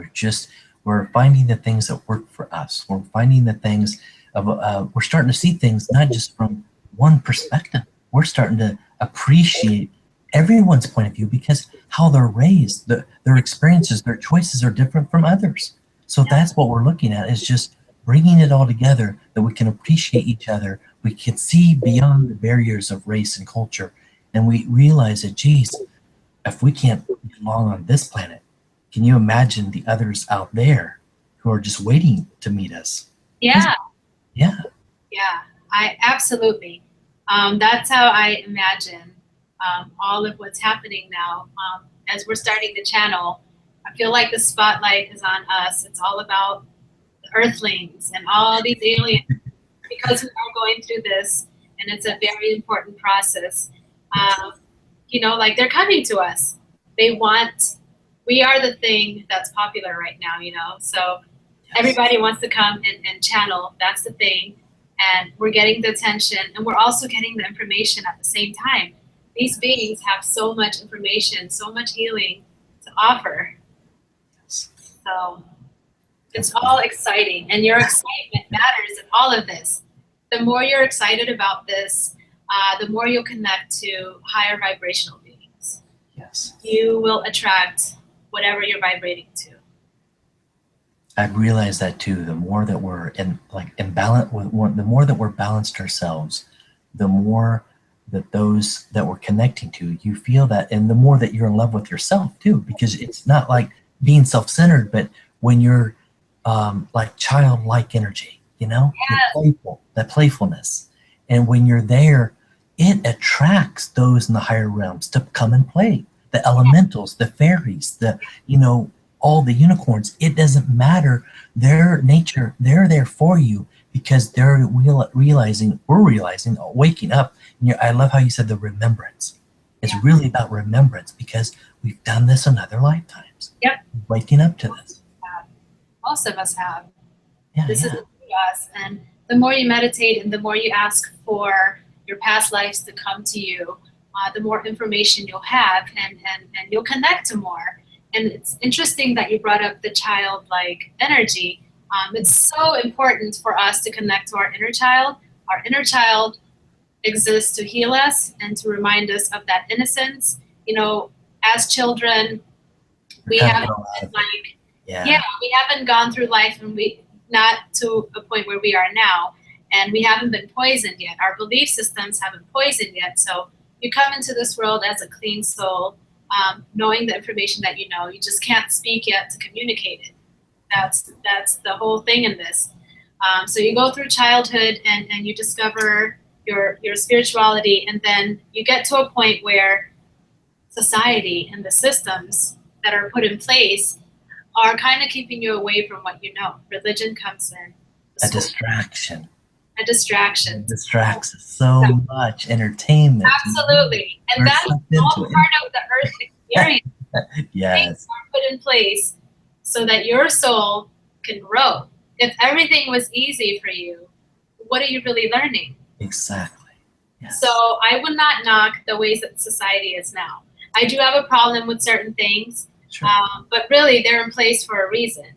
We're finding the things that work for us. We're finding the things we're starting to see things not just from one perspective. We're starting to appreciate everyone's point of view because how they're raised, their experiences, their choices are different from others. So that's what we're looking at, is just bringing it all together, that we can appreciate each other. We can see beyond the barriers of race and culture. And we realize that, geez, if we can't get along on this planet, can you imagine the others out there who are just waiting to meet us. Yeah. Yeah. Yeah, I absolutely. That's how I imagine all of what's happening now. As we're starting the channel, I feel like the spotlight is on us. It's all about the Earthlings and all these aliens because we are going through this, and it's a very important process. Um, like they're coming to us. They want. We are the thing that's popular right now. So everybody wants to come and channel. That's the thing. And we're getting the attention and we're also getting the information at the same time. These beings have so much information, so much healing to offer. So it's all exciting, and your excitement matters in all of this. The more you're excited about this, the more you'll connect to higher vibrational beings. Yes. You will attract whatever you're vibrating to. I've realized that too. The more that we're in balance, the more that we're balanced ourselves, the more that those that we're connecting to, you feel that, and the more that you're in love with yourself too, because it's not like being self-centered, but when you're like childlike energy, you're playful, that playfulness, and when you're there, it attracts those in the higher realms to come and play. The elementals, the fairies, all the unicorns, it doesn't matter their nature. They're there for you because they're realizing, waking up. And I love how you said the remembrance. It's really about remembrance because we've done this in other lifetimes. Yep. Waking up to this. Most of us have. Yeah, this is us. And the more you meditate and the more you ask for your past lives to come to you, the more information you'll have and you'll connect to more. And it's interesting that you brought up the childlike energy. It's so important for us to connect to our inner child. Our inner child exists to heal us and to remind us of that innocence. As children, we haven't we haven't gone through life, and we not to a point where we are now, and we haven't been poisoned yet. Our belief systems haven't poisoned yet. So you come into this world as a clean soul. Knowing the information that you just can't speak yet to communicate it. That's the whole thing in this. So you go through childhood and you discover your spirituality, and then you get to a point where society and the systems that are put in place are kind of keeping you away from what you know. Religion comes in. A distraction. A distraction. It distracts us so much. Entertainment. Absolutely. And that's all part of the earth experience. Yes. Things are put in place so that your soul can grow. If everything was easy for you, what are you really learning? Exactly. Yes. So I would not knock the ways that society is now. I do have a problem with certain things, sure. But really they're in place for a reason.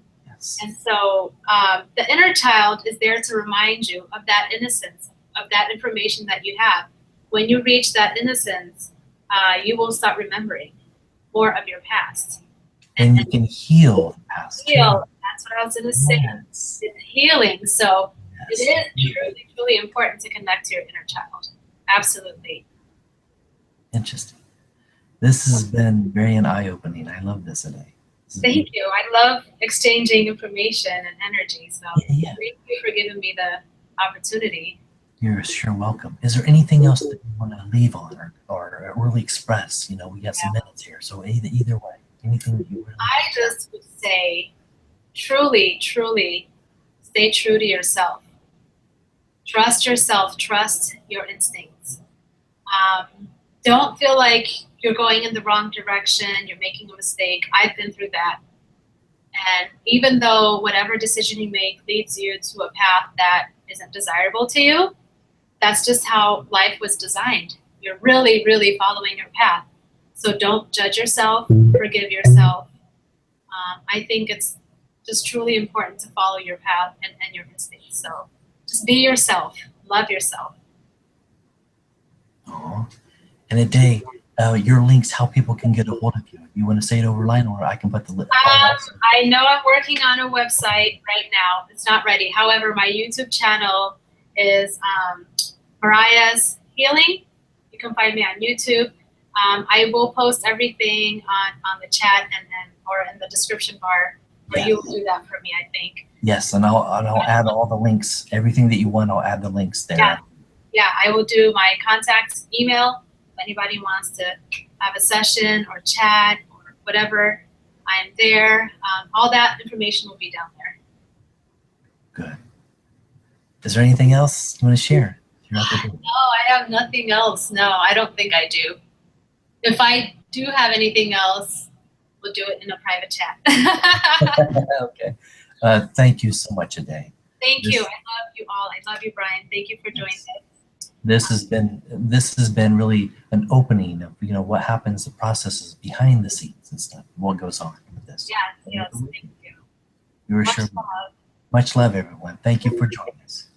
And so the inner child is there to remind you of that innocence, of that information that you have. When you reach that innocence, you will start remembering more of your past. And you can heal the past. Heal. That's what I was going to say. It's healing. So it is truly, truly important to connect to your inner child. Absolutely. Interesting. This has been very eye-opening. I love this today. Thank you. I love exchanging information and energy. So thank you for giving me the opportunity. You're sure welcome. Is there anything else that you want to leave on or really express? We got some minutes here. So either way, anything that you really I just would say, truly, truly stay true to yourself. Trust yourself. Trust your instincts. Don't feel like you're going in the wrong direction, you're making a mistake. I've been through that. And even though whatever decision you make leads you to a path that isn't desirable to you, that's just how life was designed. You're really, really following your path. So don't judge yourself, forgive yourself. I think it's just truly important to follow your path and your instincts. So just be yourself, love yourself. Aww. And Adey, your links, how people can get a hold of you. You want to say it over line, or I can put the link? I know I'm working on a website right now. It's not ready. However, my YouTube channel is Mariah's Healing. You can find me on YouTube. I will post everything on the chat or in the description bar Or Yes. you will do that for me, I think. Yes, and I'll add all the links. Everything that you want, I'll add the links there. Yeah. Yeah, I will do my contact email. If anybody wants to have a session or chat or whatever, I'm there. All that information will be down there. Good. Is there anything else you want to share? No, I have nothing else. No, I don't think I do. If I do have anything else, we'll do it in a private chat. Okay. Thank you so much, Adey. Thank you. I love you all. I love you, Brian. Thank you for doing this. This has been really an opening of what happens, the processes behind the scenes and stuff. What goes on with this? Yes, yes. Thank you. You were Much sure. love. Much love, everyone. Thank you for joining us.